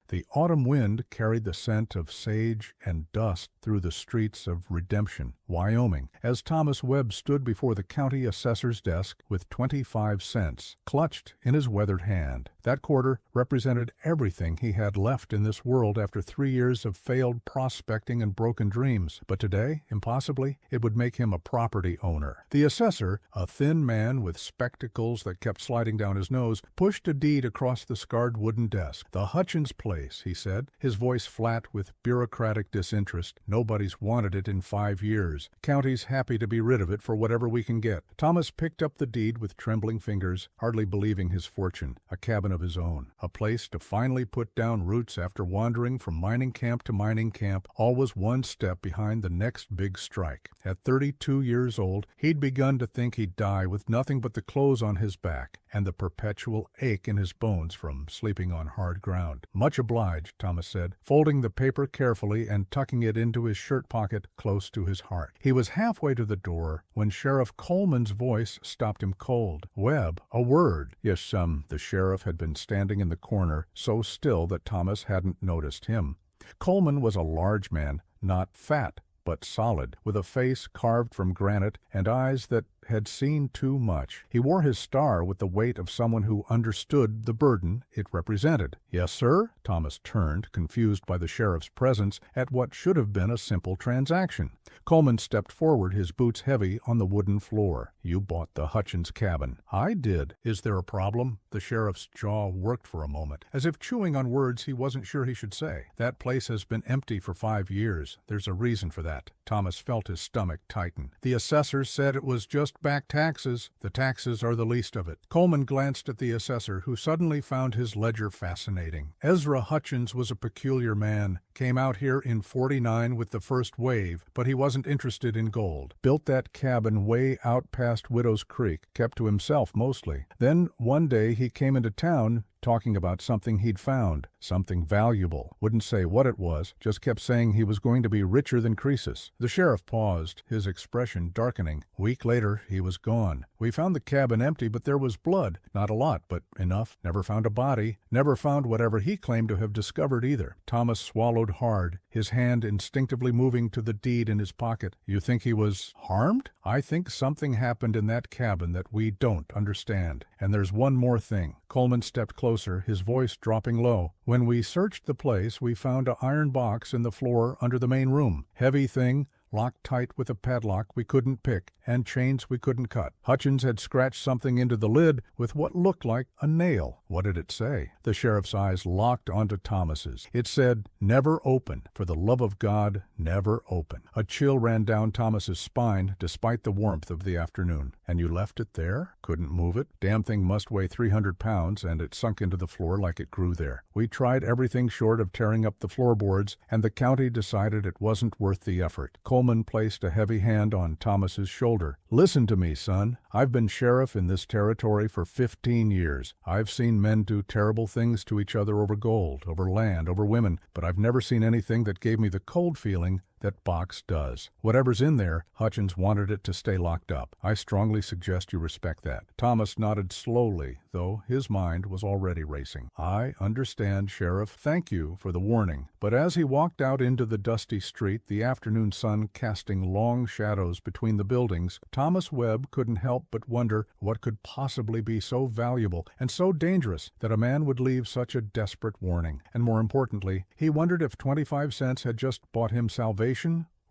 The autumn wind carried the scent of sage and dust through the streets of Redemption, Wyoming, as Thomas Webb stood before the county assessor's desk with 25 cents clutched in his weathered hand. That quarter represented everything he had left in this world after 3 years of failed prospecting and broken dreams. But today, impossibly, it would make him a property owner. The assessor, a thin man with spectacles that kept sliding down his nose, pushed a deed across the scarred wooden desk. "The Hutchins place," he said, his voice flat with bureaucratic disinterest. "Nobody's wanted it in 5 years. County's happy to be rid of it for whatever we can get." Thomas picked up the deed with trembling fingers, hardly believing his fortune. A cabin of his own, a place to finally put down roots after wandering from mining camp to mining camp, always one step behind the next big strike. At 32 years old, he'd begun to think he'd die with nothing but the clothes on his back and the perpetual ache in his bones from sleeping on hard ground. "Much obliged," Thomas said, folding the paper carefully and tucking it into his shirt pocket close to his heart. He was halfway to the door when Sheriff Coleman's voice stopped him cold. "Webb, a word." "Yes, the sheriff had been standing in the corner, so still that Thomas hadn't noticed him. Coleman was a large man, not fat, but solid, with a face carved from granite and eyes that had seen too much. He wore his star with the weight of someone who understood the burden it represented. "Yes, sir?" Thomas turned, confused by the sheriff's presence at what should have been a simple transaction. Coleman stepped forward, his boots heavy on the wooden floor. "You bought the Hutchins cabin." "I did. Is there a problem?" The sheriff's jaw worked for a moment, as if chewing on words he wasn't sure he should say. "That place has been empty for 5 years. There's a reason for that." Thomas felt his stomach tighten. "The assessor said it was just back taxes." "The taxes are the least of it." Coleman glanced at the assessor, who suddenly found his ledger fascinating. "Ezra Hutchins was a peculiar man. Came out here in 49 with the first wave, but he wasn't interested in gold. Built that cabin way out past Widow's Creek, kept to himself mostly. Then one day he came into town talking about something he'd found, something valuable. Wouldn't say what it was, just kept saying he was going to be richer than Croesus." The sheriff paused, his expression darkening. "Week later, he was gone. We found the cabin empty, but there was blood. Not a lot, but enough. Never found a body. Never found whatever he claimed to have discovered either." Thomas swallowed hard, his hand instinctively moving to the deed in his pocket. "You think he was harmed?" "I think something happened in that cabin that we don't understand. And there's one more thing." Coleman stepped closer, his voice dropping low. "When we searched the place, we found an iron box in the floor under the main room. Heavy thing, locked tight with a padlock we couldn't pick, and chains we couldn't cut. Hutchins had scratched something into the lid with what looked like a nail." "What did it say?" The sheriff's eyes locked onto Thomas's. "It said, 'Never open. For the love of God, never open.'" A chill ran down Thomas's spine, despite the warmth of the afternoon. "And you left it there? Couldn't move it? Damn thing must weigh 300 pounds, and it sunk into the floor like it grew there. We tried everything short of tearing up the floorboards, and the county decided it wasn't worth the effort." Coleman placed a heavy hand on Thomas's shoulder. "Listen to me, son. I've been sheriff in this territory for 15 years. I've seen men do terrible things to each other over gold, over land, over women, but I've never seen anything that gave me the cold feeling that box does. Whatever's in there, Hutchins wanted it to stay locked up. I strongly suggest you respect that." Thomas nodded slowly, though his mind was already racing. "I understand, Sheriff. Thank you for the warning." But as he walked out into the dusty street, the afternoon sun casting long shadows between the buildings, Thomas Webb couldn't help but wonder what could possibly be so valuable and so dangerous that a man would leave such a desperate warning. And more importantly, he wondered if 25 cents had just bought him salvation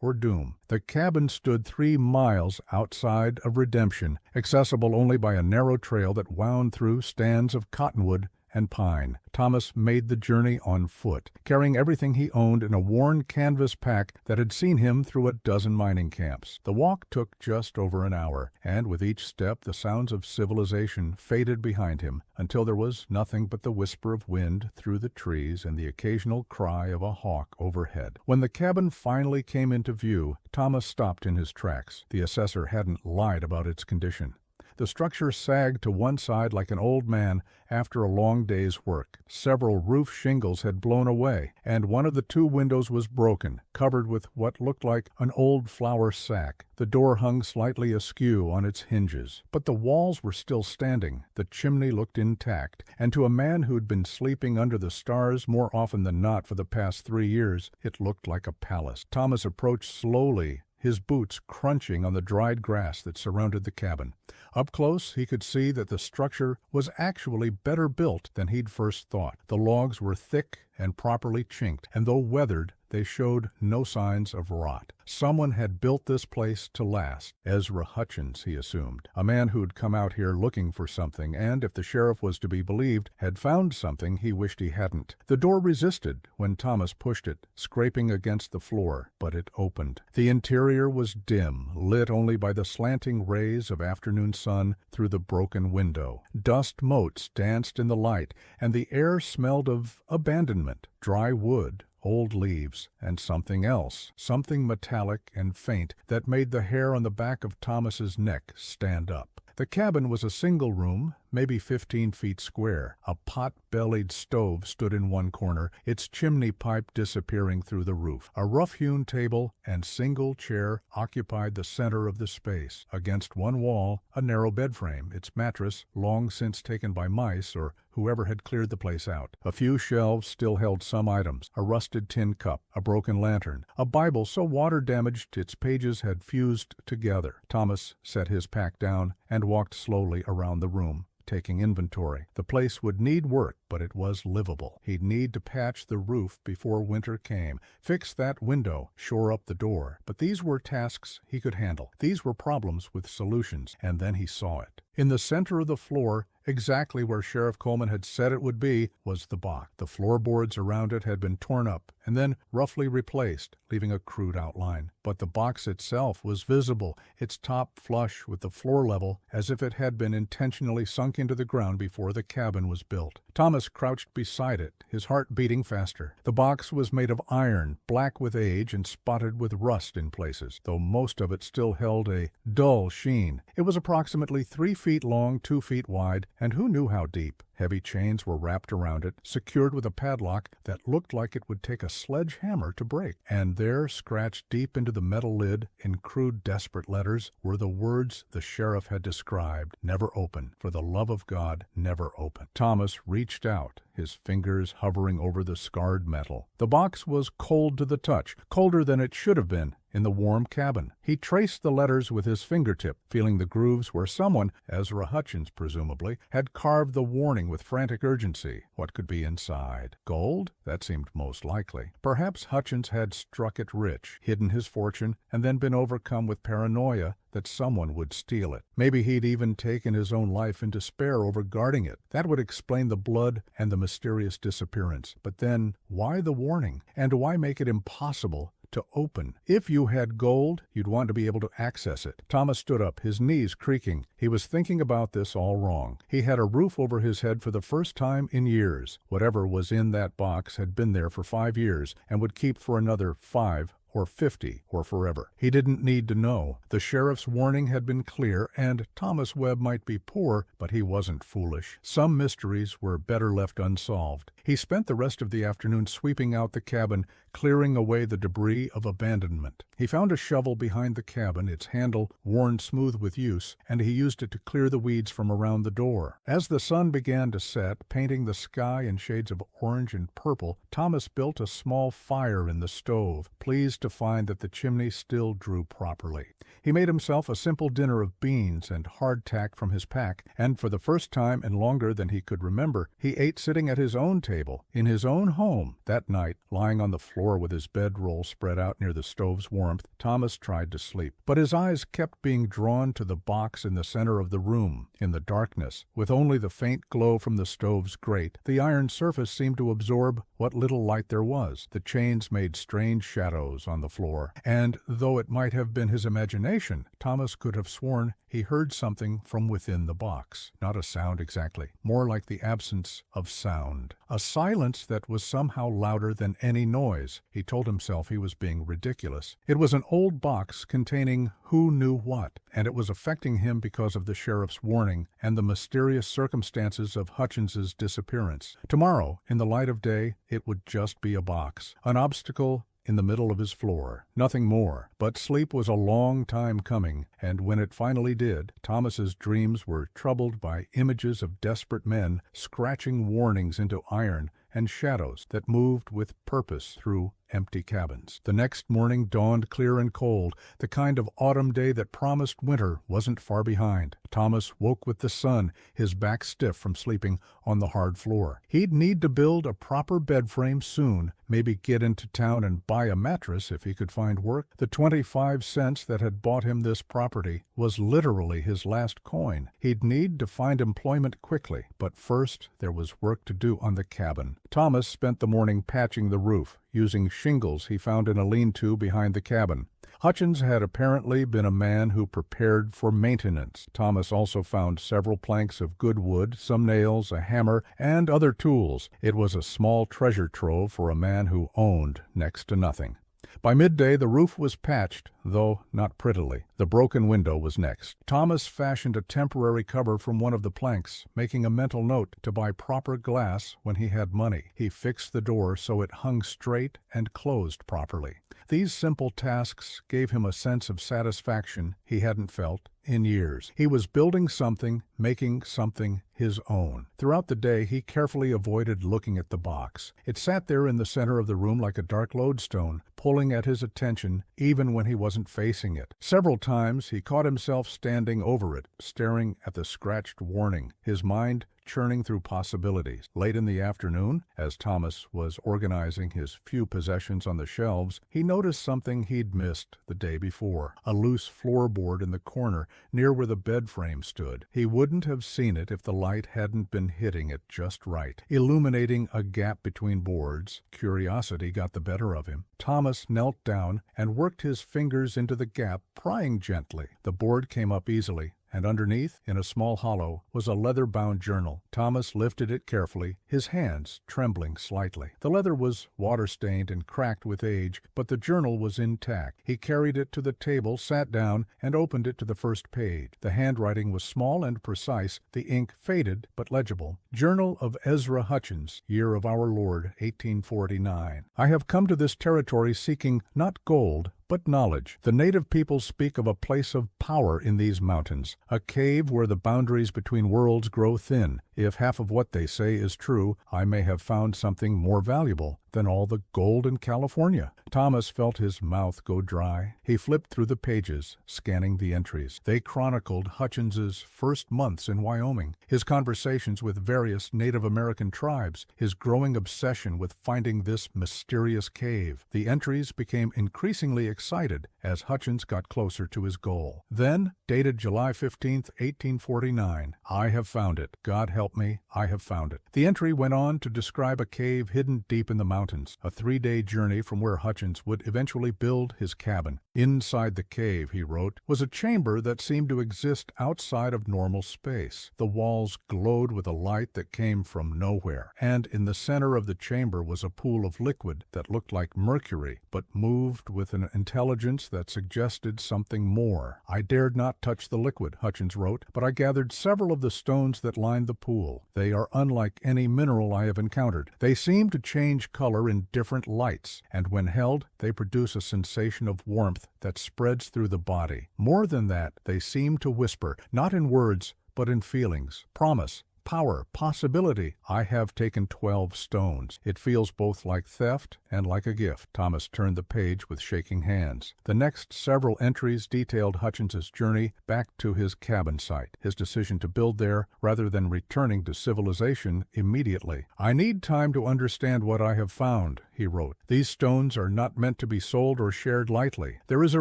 or doom. The cabin stood 3 miles outside of Redemption, accessible only by a narrow trail that wound through stands of cottonwood and pine. Thomas made the journey on foot, carrying everything he owned in a worn canvas pack that had seen him through a dozen mining camps. The walk took just over an hour, and with each step the sounds of civilization faded behind him, until there was nothing but the whisper of wind through the trees and the occasional cry of a hawk overhead. When the cabin finally came into view, Thomas stopped in his tracks. The assessor hadn't lied about its condition. The structure sagged to one side like an old man after a long day's work. Several roof shingles had blown away, and one of the two windows was broken, covered with what looked like an old flour sack. The door hung slightly askew on its hinges, but the walls were still standing. The chimney looked intact, and to a man who'd been sleeping under the stars more often than not for the past 3 years, it looked like a palace. Thomas approached slowly, his boots crunching on the dried grass that surrounded the cabin. Up close, he could see that the structure was actually better built than he'd first thought. The logs were thick and properly chinked, and though weathered, they showed no signs of rot. Someone had built this place to last. Ezra Hutchins, he assumed, a man who'd come out here looking for something, and, if the sheriff was to be believed, had found something he wished he hadn't. The door resisted when Thomas pushed it, scraping against the floor, but it opened. The interior was dim, lit only by the slanting rays of afternoon sun through the broken window. Dust motes danced in the light, and the air smelled of abandonment, dry wood, old leaves, and something else, something metallic and faint that made the hair on the back of Thomas's neck stand up. The cabin was a single room, maybe 15 feet square. A pot-bellied stove stood in one corner, its chimney pipe disappearing through the roof. A rough-hewn table and single chair occupied the center of the space. Against one wall, a narrow bed frame, its mattress long since taken by mice or whoever had cleared the place out. A few shelves still held some items, a rusted tin cup, a broken lantern, a Bible so water-damaged its pages had fused together. Thomas set his pack down and walked slowly around the room, taking inventory. The place would need work, but it was livable. He'd need to patch the roof before winter came, fix that window, shore up the door. But these were tasks he could handle. These were problems with solutions, and then he saw it. In the center of the floor, exactly where Sheriff Coleman had said it would be, was the box. The floorboards around it had been torn up and then roughly replaced, leaving a crude outline. But the box itself was visible, its top flush with the floor level, as if it had been intentionally sunk into the ground before the cabin was built. Thomas crouched beside it, his heart beating faster. The box was made of iron, black with age and spotted with rust in places, though most of it still held a dull sheen. It was approximately 3 feet long, 2 feet wide, and who knew how deep. Heavy chains were wrapped around it, secured with a padlock that looked like it would take a sledgehammer to break. And there, scratched deep into the metal lid, in crude, desperate letters, were the words the sheriff had described: "Never open. For the love of God, never open." Thomas reached out, his fingers hovering over the scarred metal. The box was cold to the touch, colder than it should have been in the warm cabin. He traced the letters with his fingertip, feeling the grooves where someone, Ezra Hutchins presumably, had carved the warning with frantic urgency. What could be inside? Gold? That seemed most likely. Perhaps Hutchins had struck it rich, hidden his fortune, and then been overcome with paranoia that someone would steal it. Maybe he'd even taken his own life in despair over guarding it. That would explain the blood and the mysterious disappearance. But then, why the warning? And why make it impossible to open? If you had gold, you'd want to be able to access it. Thomas stood up, his knees creaking. He was thinking about this all wrong. He had a roof over his head for the first time in years. Whatever was in that box had been there for 5 years and would keep for another 5 or 50 or forever. He didn't need to know. The sheriff's warning had been clear, and Thomas Webb might be poor, but he wasn't foolish. Some mysteries were better left unsolved. He spent the rest of the afternoon sweeping out the cabin, clearing away the debris of abandonment. He found a shovel behind the cabin, its handle worn smooth with use, and he used it to clear the weeds from around the door. As the sun began to set, painting the sky in shades of orange and purple, Thomas built a small fire in the stove, pleased to find that the chimney still drew properly. He made himself a simple dinner of beans and hardtack from his pack, and for the first time and longer than he could remember, he ate sitting at his own table, in his own home. That night, lying on the floor with his bedroll spread out near the stove's warmth, Thomas tried to sleep. But his eyes kept being drawn to the box in the center of the room. In the darkness, with only the faint glow from the stove's grate, the iron surface seemed to absorb what little light there was. The chains made strange shadows on the floor, and though it might have been his imagination, Thomas could have sworn he heard something from within the box. Not a sound exactly, more like the absence of sound. A silence that was somehow louder than any noise. He told himself he was being ridiculous. It was an old box containing who knew what, and it was affecting him because of the sheriff's warning and the mysterious circumstances of Hutchins's disappearance. Tomorrow, in the light of day, it would just be a box, an obstacle in the middle of his floor. Nothing more. But sleep was a long time coming, and when it finally did, Thomas's dreams were troubled by images of desperate men scratching warnings into iron and shadows that moved with purpose through empty cabins. The next morning dawned clear and cold. The kind of autumn day that promised winter wasn't far behind. Thomas woke with the sun, his back stiff from sleeping on the hard floor. He'd need to build a proper bed frame soon, maybe get into town and buy a mattress if he could find work. The 25 cents that had bought him this property was literally his last coin. He'd need to find employment quickly, but first there was work to do on the cabin. Thomas spent the morning patching the roof, using shingles he found in a lean-to behind the cabin. Hutchins had apparently been a man who prepared for maintenance. Thomas also found several planks of good wood, some nails, a hammer, and other tools. It was a small treasure trove for a man who owned next to nothing. By midday the roof was patched, though not prettily. The broken window was next. Thomas fashioned a temporary cover from one of the planks, making a mental note to buy proper glass when he had money. He fixed the door so it hung straight and closed properly. These simple tasks gave him a sense of satisfaction he hadn't felt in years. He was building something, making something his own. Throughout the day, he carefully avoided looking at the box. It sat there in the center of the room like a dark lodestone, pulling at his attention even when he wasn't facing it. Several times he caught himself standing over it, staring at the scratched warning, his mind churning through possibilities. Late in the afternoon, as Thomas was organizing his few possessions on the shelves, he noticed something he'd missed the day before, a loose floorboard in the corner near where the bed frame stood. He wouldn't have seen it if the light hadn't been hitting it just right, illuminating a gap between boards. Curiosity got the better of him. Thomas knelt down and worked his fingers into the gap, prying gently. The board came up easily, and underneath, in a small hollow, was a leather-bound journal. Thomas lifted it carefully, his hands trembling slightly. The leather was water-stained and cracked with age, but the journal was intact. He carried it to the table, sat down, and opened it to the first page. The handwriting was small and precise, the ink faded but legible. Journal of Ezra Hutchins, Year of Our Lord, 1849. I have come to this territory seeking not gold, but knowledge. The native people speak of a place of power in these mountains, a cave where the boundaries between worlds grow thin. If half of what they say is true, I may have found something more valuable than all the gold in California. Thomas felt his mouth go dry. He flipped through the pages, scanning the entries. They chronicled Hutchins's first months in Wyoming, his conversations with various Native American tribes, his growing obsession with finding this mysterious cave. The entries became increasingly excited as Hutchins got closer to his goal. Then, dated July 15th, 1849, I have found it. God help me, I have found it. The entry went on to describe a cave hidden deep in the mountains, a 3-day journey from where Hutchins would eventually build his cabin. Inside the cave, he wrote, was a chamber that seemed to exist outside of normal space. The walls glowed with a light that came from nowhere, and in the center of the chamber was a pool of liquid that looked like mercury, but moved with an intelligence that suggested something more. I dared not touch the liquid, Hutchins wrote, but I gathered several of the stones that lined the pool. They are unlike any mineral I have encountered. They seem to change color in different lights, and when held, they produce a sensation of warmth that spreads through the body. More than that, they seem to whisper, not in words, but in feelings. Promise, power, possibility. I have taken 12 stones. It feels both like theft and like a gift. Thomas turned the page with shaking hands. The next several entries detailed Hutchins's journey back to his cabin site, his decision to build there rather than returning to civilization immediately. I need time to understand what I have found, he wrote. "These stones are not meant to be sold or shared lightly. There is a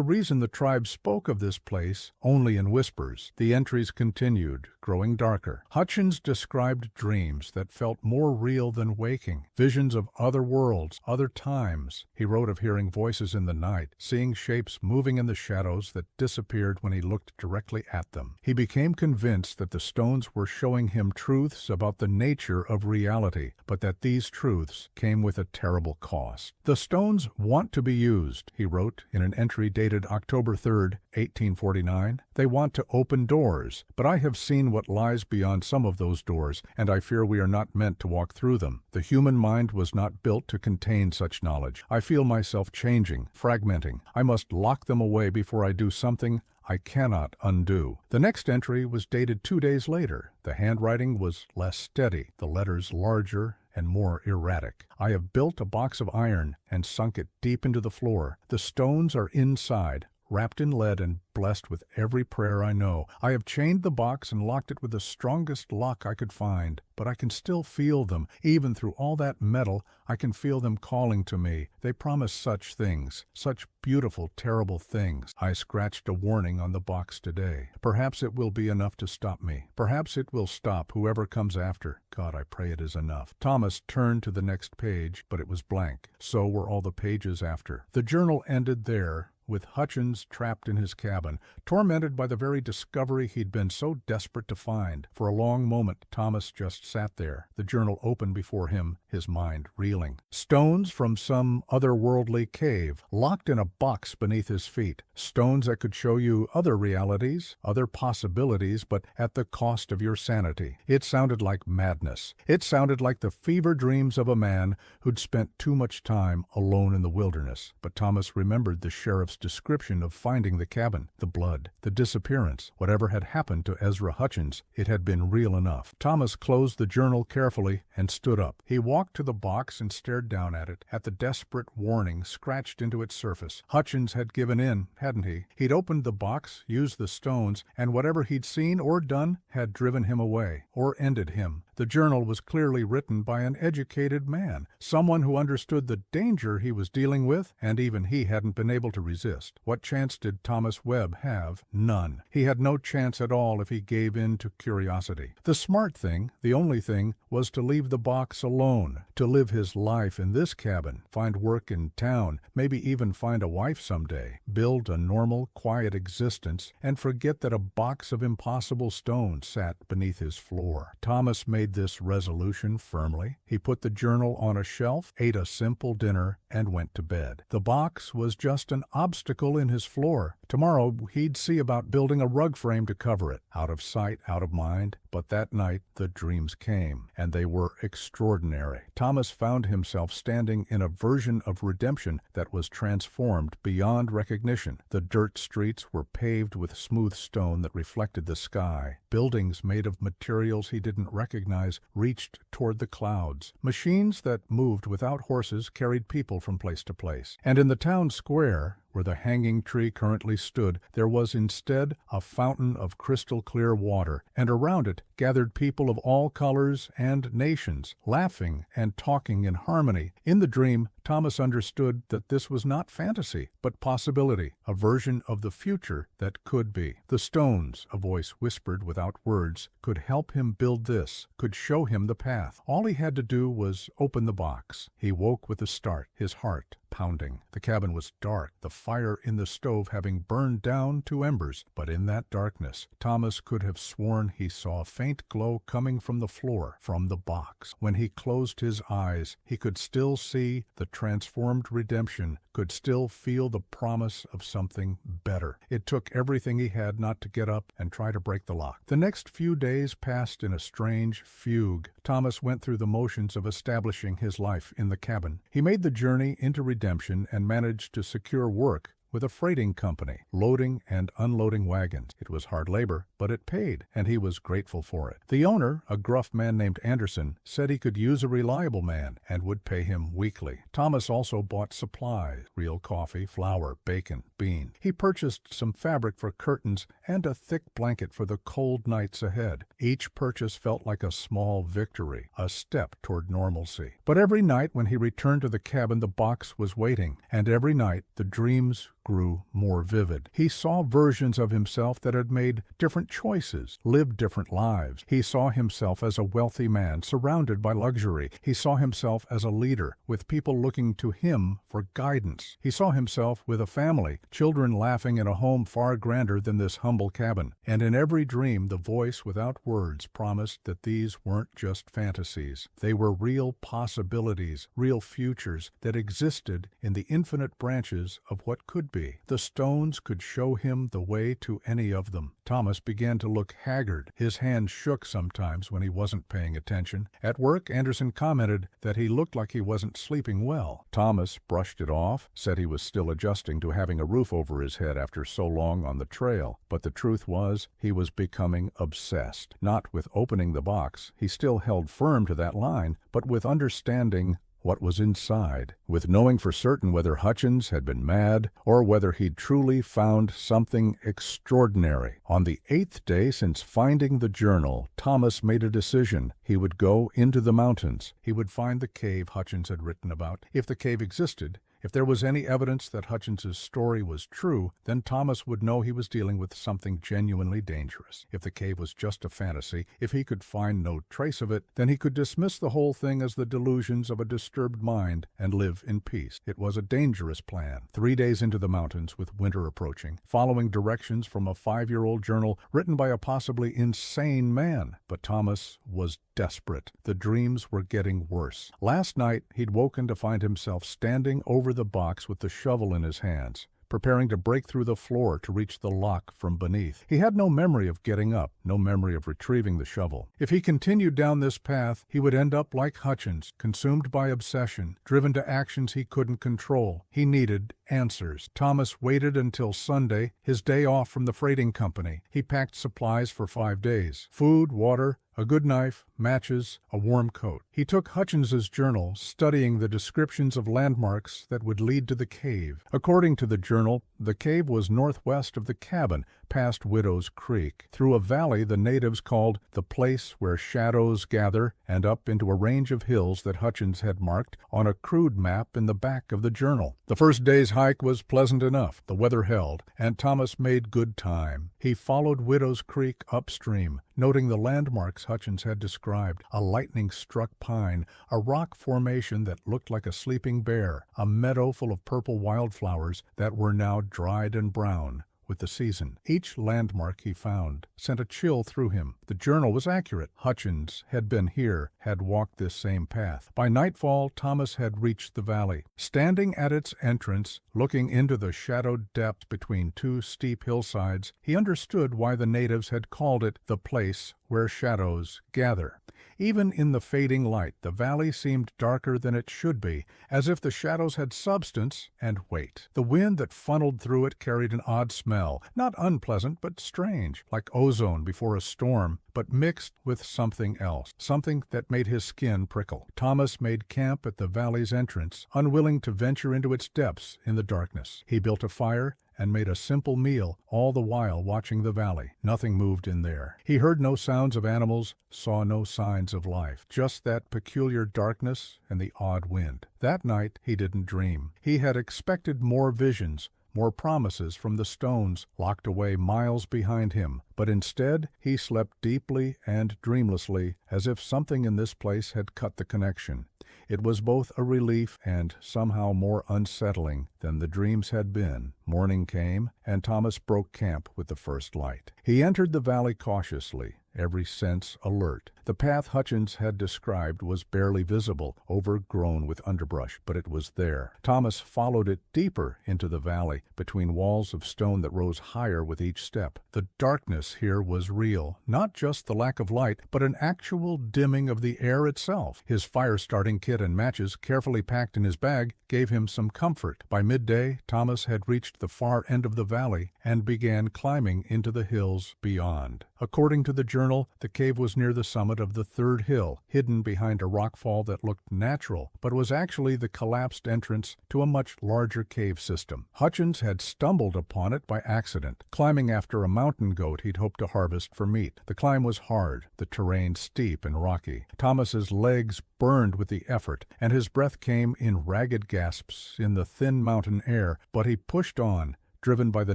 reason the tribe spoke of this place only in whispers." The entries continued, growing darker. Hutchins described dreams that felt more real than waking, visions of other worlds, other times. He wrote of hearing voices in the night, seeing shapes moving in the shadows that disappeared when he looked directly at them. He became convinced that the stones were showing him truths about the nature of reality, but that these truths came with a terrible cost. "The stones want to be used," he wrote in an entry dated October 3, 1849. "They want to open doors, but I have seen what lies beyond some of those doors, and I fear we are not meant to walk through them. The human mind was not built to contain such knowledge. I feel myself changing, fragmenting. I must lock them away before I do something I cannot undo." The next entry was dated 2 days later. The handwriting was less steady, the letters larger and more erratic. "I have built a box of iron and sunk it deep into the floor. The stones are inside, wrapped in lead and blessed with every prayer I know. I have chained the box and locked it with the strongest lock I could find, but I can still feel them. Even through all that metal, I can feel them calling to me. They promise such things, such beautiful, terrible things. I scratched a warning on the box today. Perhaps it will be enough to stop me. Perhaps it will stop whoever comes after. God, I pray it is enough." Thomas turned to the next page, but it was blank. So were all the pages after. The journal ended there, with Hutchins trapped in his cabin, tormented by the very discovery he'd been so desperate to find. For a long moment, Thomas just sat there, the journal open before him, his mind reeling. Stones from some otherworldly cave, locked in a box beneath his feet. Stones that could show you other realities, other possibilities, but at the cost of your sanity. It sounded like madness. It sounded like the fever dreams of a man who'd spent too much time alone in the wilderness. But Thomas remembered the sheriff's description of finding the cabin, the blood, the disappearance. Whatever had happened to Ezra Hutchins, it had been real enough. Thomas closed the journal carefully and stood up. He walked to the box and stared down at it, at the desperate warning scratched into its surface. Hutchins had given in, hadn't he? He'd opened the box, used the stones, and whatever he'd seen or done had driven him away, or ended him. The journal was clearly written by an educated man, someone who understood the danger he was dealing with, and even he hadn't been able to resist. What chance did Thomas Webb have? None. He had no chance at all if he gave in to curiosity. The smart thing, the only thing, was to leave the box alone, to live his life in this cabin, find work in town, maybe even find a wife someday, build a normal, quiet existence, and forget that a box of impossible stones sat beneath his floor. Thomas made this resolution firmly. He put the journal on a shelf, ate a simple dinner, and went to bed. The box was just an obstacle in his floor. Tomorrow he'd see about building a rug frame to cover it. Out of sight, out of mind. But that night the dreams came, and they were extraordinary. Thomas found himself standing in a version of redemption that was transformed beyond recognition. The dirt streets were paved with smooth stone that reflected the sky. Buildings made of materials he didn't recognize reached toward the clouds. Machines that moved without horses carried people from place to place. And in the town square, where the hanging tree currently stood, there was instead a fountain of crystal-clear water, and around it gathered people of all colors and nations, laughing and talking in harmony. In the dream, Thomas understood that this was not fantasy, but possibility, a version of the future that could be. The stones, a voice whispered without words, could help him build this, could show him the path. All he had to do was open the box. He woke with a start, his heart pounding. The cabin was dark, the fire in the stove having burned down to embers. But in that darkness, Thomas could have sworn he saw a faint glow coming from the floor, from the box. When he closed his eyes, he could still see the transformed redemption, could still feel the promise of something better. It took everything he had not to get up and try to break the lock. The next few days passed in a strange fugue. Thomas went through the motions of establishing his life in the cabin. He made the journey into redemption and managed to secure work with a freighting company, loading and unloading wagons. It was hard labor, but it paid, and he was grateful for it. The owner, a gruff man named Anderson, said he could use a reliable man and would pay him weekly. Thomas also bought supplies: real coffee, flour, bacon, beans. He purchased some fabric for curtains and a thick blanket for the cold nights ahead. Each purchase felt like a small victory, a step toward normalcy. But every night when he returned to the cabin, the box was waiting, and every night the dreams grew more vivid. He saw versions of himself that had made different choices, lived different lives. He saw himself as a wealthy man, surrounded by luxury. He saw himself as a leader, with people looking to him for guidance. He saw himself with a family, children laughing in a home far grander than this humble cabin. And in every dream, the voice without words promised that these weren't just fantasies. They were real possibilities, real futures that existed in the infinite branches of what could be. The stones could show him the way to any of them. Thomas began to look haggard. His hand shook sometimes when he wasn't paying attention. At work, Anderson commented that he looked like he wasn't sleeping well. Thomas brushed it off, said he was still adjusting to having a roof over his head after so long on the trail. But the truth was, he was becoming obsessed. Not with opening the box, he still held firm to that line, but with understanding what was inside, with knowing for certain whether Hutchins had been mad or whether he'd truly found something extraordinary. On the 8th day since finding the journal, Thomas made a decision. He would go into the mountains. He would find the cave Hutchins had written about. If the cave existed, if there was any evidence that Hutchins's story was true, then Thomas would know he was dealing with something genuinely dangerous. If the cave was just a fantasy, if he could find no trace of it, then he could dismiss the whole thing as the delusions of a disturbed mind and live in peace. It was a dangerous plan. 3 days into the mountains, with winter approaching, following directions from a 5-year-old journal written by a possibly insane man. But Thomas was desperate. The dreams were getting worse. Last night, he'd woken to find himself standing over the box with the shovel in his hands, preparing to break through the floor to reach the lock from beneath. He had no memory of getting up, no memory of retrieving the shovel. If he continued down this path, he would end up like Hutchins, consumed by obsession, driven to actions he couldn't control. He needed answers. Thomas waited until Sunday, his day off from the freighting company. He packed supplies for 5 days: food, water, a good knife, matches, a warm coat. He took Hutchins's journal, studying the descriptions of landmarks that would lead to the cave. According to the journal, the cave was northwest of the cabin, past Widow's Creek, through a valley the natives called the place where shadows gather, and up into a range of hills that Hutchins had marked on a crude map in the back of the journal. The first day's hike was pleasant enough. The weather held, and Thomas made good time. He followed Widow's Creek upstream, noting the landmarks Hutchins had described: a lightning-struck pine, a rock formation that looked like a sleeping bear, a meadow full of purple wildflowers that were now dried and brown with the season. Each landmark he found sent a chill through him. The journal was accurate. Hutchins had been here, had walked this same path. By nightfall, Thomas had reached the valley. Standing at its entrance, looking into the shadowed depths between 2 steep hillsides, he understood why the natives had called it the place where shadows gather. Even in the fading light, the valley seemed darker than it should be, as if the shadows had substance and weight. The wind that funneled through it carried an odd smell, not unpleasant, but strange, like ozone before a storm, but mixed with something else, something that made his skin prickle. Thomas made camp at the valley's entrance, unwilling to venture into its depths in the darkness. He built a fire and made a simple meal, all the while watching the valley. Nothing moved in there. He heard no sounds of animals, saw no signs of life, just that peculiar darkness and the odd wind. That night he didn't dream. He had expected more visions, more promises from the stones locked away miles behind him, but instead he slept deeply and dreamlessly, as if something in this place had cut the connection. It was both a relief and somehow more unsettling than the dreams had been. Morning came, and Thomas broke camp with the first light. He entered the valley cautiously, every sense alert. The path Hutchins had described was barely visible, overgrown with underbrush, but it was there. Thomas followed it deeper into the valley, between walls of stone that rose higher with each step. The darkness here was real, not just the lack of light, but an actual dimming of the air itself. His fire-starting kit and matches, carefully packed in his bag, gave him some comfort. By midday, Thomas had reached the far end of the valley and began climbing into the hills beyond. According to the journal, the cave was near the summit of the third hill, hidden behind a rockfall that looked natural, but was actually the collapsed entrance to a much larger cave system. Hutchins had stumbled upon it by accident, climbing after a mountain goat he'd hoped to harvest for meat. The climb was hard, the terrain steep and rocky. Thomas's legs burned with the effort, and his breath came in ragged gasps in the thin mountain air, but he pushed on, driven by the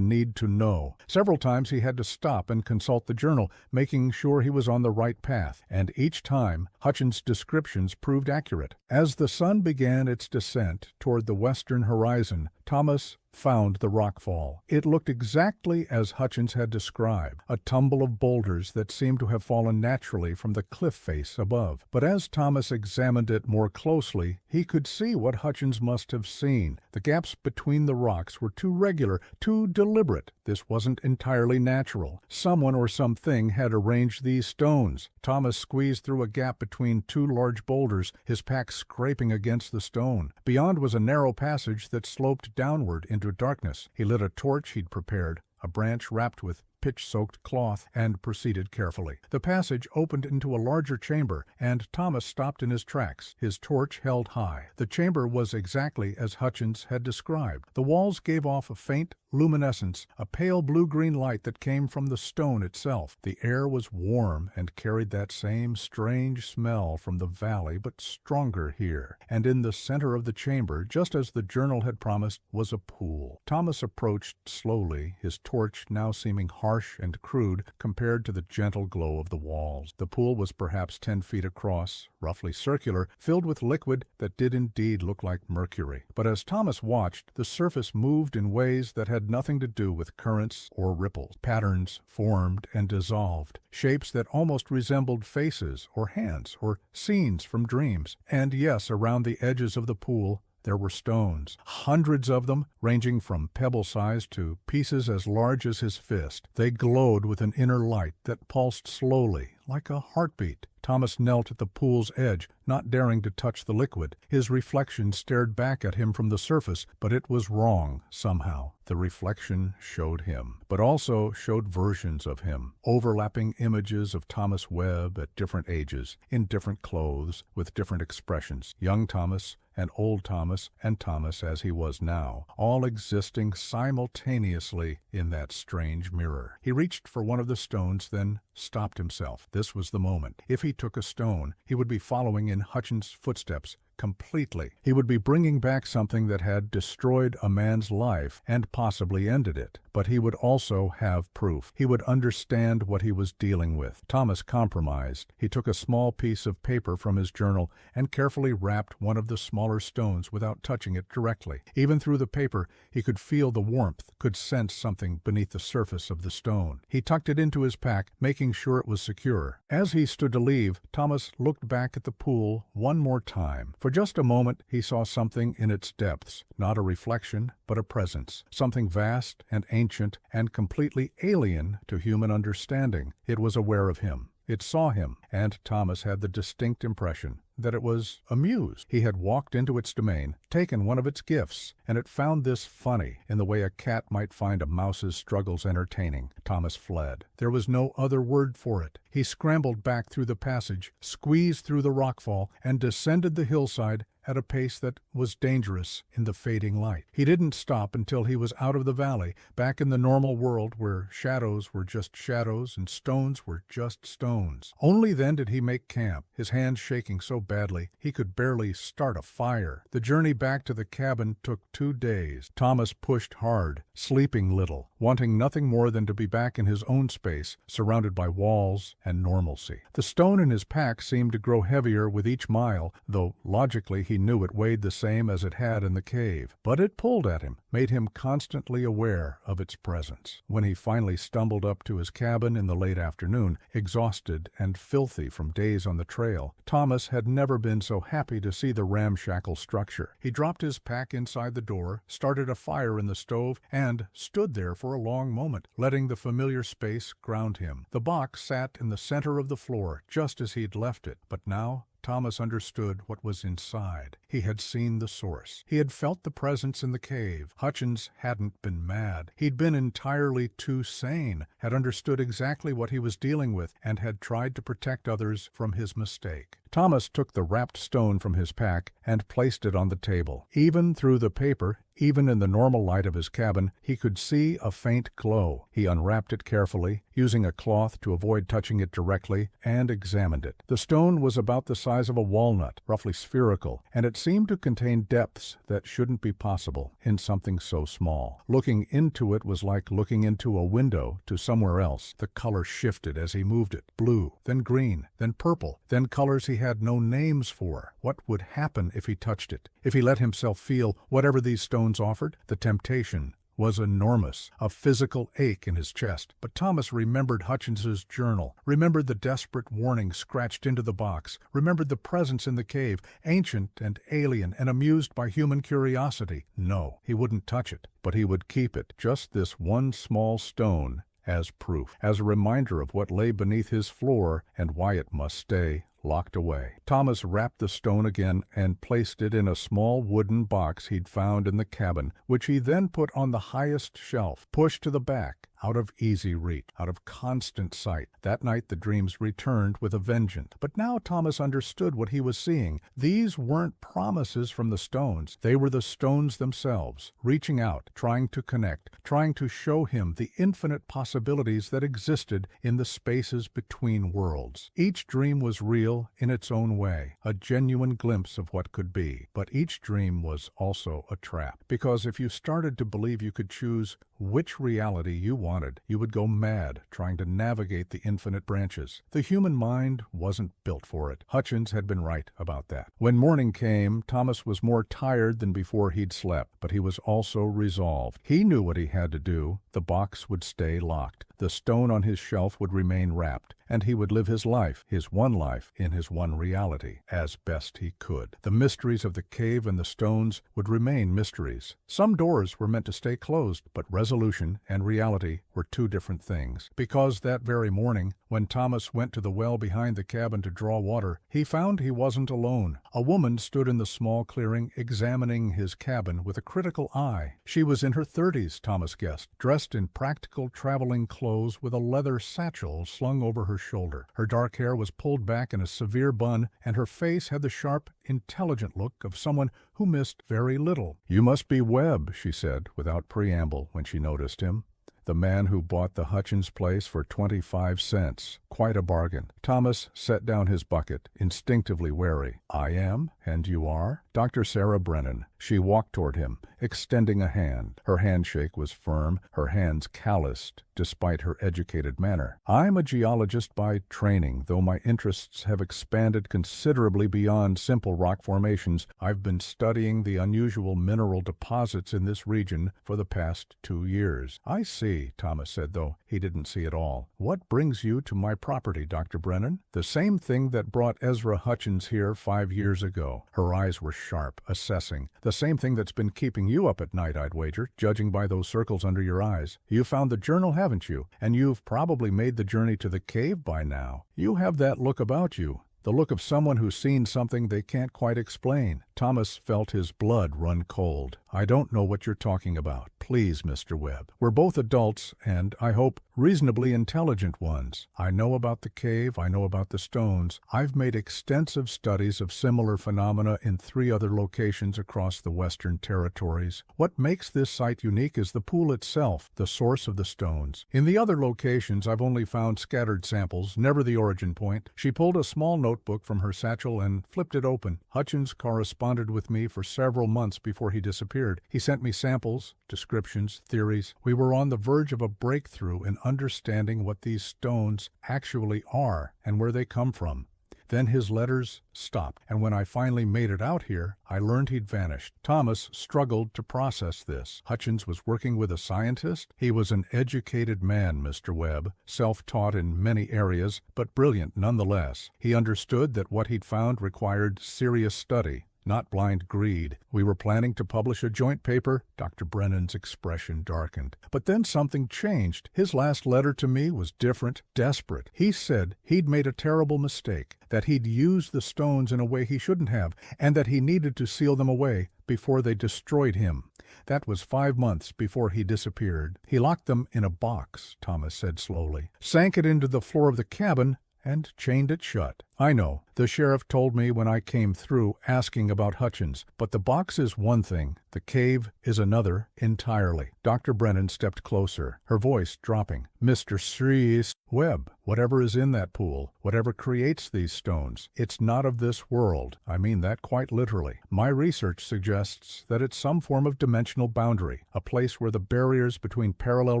need to know. Several times he had to stop and consult the journal, making sure he was on the right path, and each time Hutchins' descriptions proved accurate. As the sun began its descent toward the western horizon, Thomas found the rockfall. It looked exactly as Hutchins had described, a tumble of boulders that seemed to have fallen naturally from the cliff face above. But as Thomas examined it more closely, he could see what Hutchins must have seen. The gaps between the rocks were too regular, too deliberate. This wasn't entirely natural. Someone or something had arranged these stones. Thomas squeezed through a gap between two large boulders, his pack scraping against the stone. Beyond was a narrow passage that sloped downward into darkness. He lit a torch he'd prepared, a branch wrapped with pitch-soaked cloth, and proceeded carefully. The passage opened into a larger chamber, and Thomas stopped in his tracks, his torch held high. The chamber was exactly as Hutchins had described. The walls gave off a faint luminescence, a pale blue-green light that came from the stone itself. The air was warm and carried that same strange smell from the valley, but stronger here. And in the center of the chamber, just as the journal had promised, was a pool. Thomas approached slowly, his torch now seeming harsh and crude compared to the gentle glow of the walls. The pool was perhaps 10 feet across, roughly circular, filled with liquid that did indeed look like mercury. But as Thomas watched, the surface moved in ways that had nothing to do with currents or ripples. Patterns formed and dissolved, shapes that almost resembled faces or hands or scenes from dreams. And yes, around the edges of the pool, there were stones, hundreds of them, ranging from pebble size to pieces as large as his fist. They glowed with an inner light that pulsed slowly, like a heartbeat. Thomas knelt at the pool's edge, not daring to touch the liquid. His reflection stared back at him from the surface, but it was wrong, somehow. The reflection showed him, but also showed versions of him, overlapping images of Thomas Webb at different ages, in different clothes, with different expressions. Young Thomas and old Thomas and Thomas as he was now, all existing simultaneously in that strange mirror. He reached for one of the stones, then stopped himself. This was the moment. If he took a stone, he would be following in Hutchins' footsteps completely. He would be bringing back something that had destroyed a man's life and possibly ended it. But he would also have proof. He would understand what he was dealing with. Thomas compromised. He took a small piece of paper from his journal and carefully wrapped one of the smaller stones without touching it directly. Even through the paper, he could feel the warmth, could sense something beneath the surface of the stone. He tucked it into his pack, making sure it was secure. As he stood to leave, Thomas looked back at the pool one more time. For just a moment, he saw something in its depths, not a reflection, but a presence, something vast and ancient and completely alien to human understanding. It was aware of him. It saw him, and Thomas had the distinct impression that it was amused. He had walked into its domain, taken one of its gifts, and it found this funny, in the way a cat might find a mouse's struggles entertaining. Thomas fled. There was no other word for it. He scrambled back through the passage, squeezed through the rockfall, and descended the hillside at a pace that was dangerous in the fading light. He didn't stop until he was out of the valley, back in the normal world where shadows were just shadows and stones were just stones. Only then did he make camp, his hands shaking so badly he could barely start a fire. The journey back to the cabin took 2 days. Thomas pushed hard, sleeping little, wanting nothing more than to be back in his own space, surrounded by walls and normalcy. The stone in his pack seemed to grow heavier with each mile, though logically he knew it weighed the same as it had in the cave. But it pulled at him, made him constantly aware of its presence. When he finally stumbled up to his cabin in the late afternoon, exhausted and filthy from days on the trail, Thomas had never been so happy to see the ramshackle structure. He dropped his pack inside the door, started a fire in the stove, and stood there for a long moment, letting the familiar space ground him. The box sat in the center of the floor, just as he'd left it, but now Thomas understood what was inside. He had seen the source. He had felt the presence in the cave. Hutchins hadn't been mad. He'd been entirely too sane, had understood exactly what he was dealing with, and had tried to protect others from his mistake. Thomas took the wrapped stone from his pack and placed it on the table. Even through the paper, even in the normal light of his cabin, he could see a faint glow. He unwrapped it carefully, using a cloth to avoid touching it directly, and examined it. The stone was about the size of a walnut, roughly spherical, and it seemed to contain depths that shouldn't be possible in something so small. Looking into it was like looking into a window to somewhere else. The color shifted as he moved it. Blue, then green, then purple, then colors he had no names for. What would happen if he touched it? If he let himself feel whatever these stones offered? The temptation was enormous, a physical ache in his chest. But Thomas remembered Hutchins's journal, remembered the desperate warning scratched into the box, remembered the presence in the cave, ancient and alien and amused by human curiosity. No, he wouldn't touch it, but he would keep it, just this one small stone, as proof, as a reminder of what lay beneath his floor and why it must stay locked away. Thomas wrapped the stone again and placed it in a small wooden box he'd found in the cabin, which he then put on the highest shelf, pushed to the back, out of easy reach, out of constant sight. That night the dreams returned with a vengeance. But now Thomas understood what he was seeing. These weren't promises from the stones. They were the stones themselves, reaching out, trying to connect, trying to show him the infinite possibilities that existed in the spaces between worlds. Each dream was real in its own way, a genuine glimpse of what could be. But each dream was also a trap, because if you started to believe you could choose which reality you wanted, you would go mad trying to navigate the infinite branches. The human mind wasn't built for it. Hutchins had been right about that. When morning came, Thomas was more tired than before he'd slept, but he was also resolved. He knew what he had to do. The box would stay locked. The stone on his shelf would remain wrapped, and he would live his life, his one life, in his one reality, as best he could. The mysteries of the cave and the stones would remain mysteries. Some doors were meant to stay closed, but resolution and reality were two different things. Because that very morning, when Thomas went to the well behind the cabin to draw water, he found he wasn't alone. A woman stood in the small clearing, examining his cabin with a critical eye. She was in her 30s, Thomas guessed, dressed in practical traveling clothes with a leather satchel slung over her shoulder. Her dark hair was pulled back in a severe bun, and her face had the sharp, intelligent look of someone who missed very little. "You must be Webb," she said, without preamble, when she noticed him. "The man who bought the Hutchins place for 25 cents. Quite a bargain." Thomas set down his bucket, instinctively wary. "I am? And you are?" "Dr. Sarah Brennan." She walked toward him, extending a hand. Her handshake was firm, her hands calloused, despite her educated manner. "I'm a geologist by training, though my interests have expanded considerably beyond simple rock formations. I've been studying the unusual mineral deposits in this region for the past 2 years. "I see," Thomas said, though he didn't see it all. "What brings you to my property, Dr. Brennan?" "The same thing that brought Ezra Hutchins here 5 years ago." Her eyes were sharp, assessing. "The same thing that's been keeping you up at night, I'd wager, judging by those circles under your eyes. You found the journal, haven't you? And you've probably made the journey to the cave by now. You have that look about you. The look of someone who's seen something they can't quite explain." Thomas felt his blood run cold. "I don't know what you're talking about." please, Mr. Webb. We're both adults and, I hope, reasonably intelligent ones. I know about the cave, I know about the stones. I've made extensive studies of similar phenomena in 3 other locations across the Western Territories. What makes this site unique is the pool itself, the source of the stones. In the other locations, I've only found scattered samples, never the origin point. She pulled a small notebook from her satchel and flipped it open. Hutchins corresponded with me for several months before he disappeared. He sent me samples, descriptions, theories. We were on the verge of a breakthrough in understanding what these stones actually are and where they come from. Then his letters stopped, and when I finally made it out here, I learned he'd vanished. Thomas struggled to process this. Hutchins was working with a scientist? He was an educated man, Mr. Webb, self-taught in many areas, but brilliant nonetheless. He understood that what he'd found required serious study, not blind greed. We were planning to publish a joint paper. Dr. Brennan's expression darkened. But then something changed. His last letter to me was different, desperate. He said he'd made a terrible mistake, that he'd used the stones in a way he shouldn't have, and that he needed to seal them away before they destroyed him. That was 5 months before he disappeared. He locked them in a box, Thomas said slowly, sank it into the floor of the cabin, and chained it shut. I know. The sheriff told me when I came through asking about Hutchins, but the box is one thing, the cave is another entirely. Dr. Brennan stepped closer, her voice dropping. Mr. Srees Webb, whatever is in that pool, whatever creates these stones, it's not of this world. I mean that quite literally. My research suggests that it's some form of dimensional boundary, a place where the barriers between parallel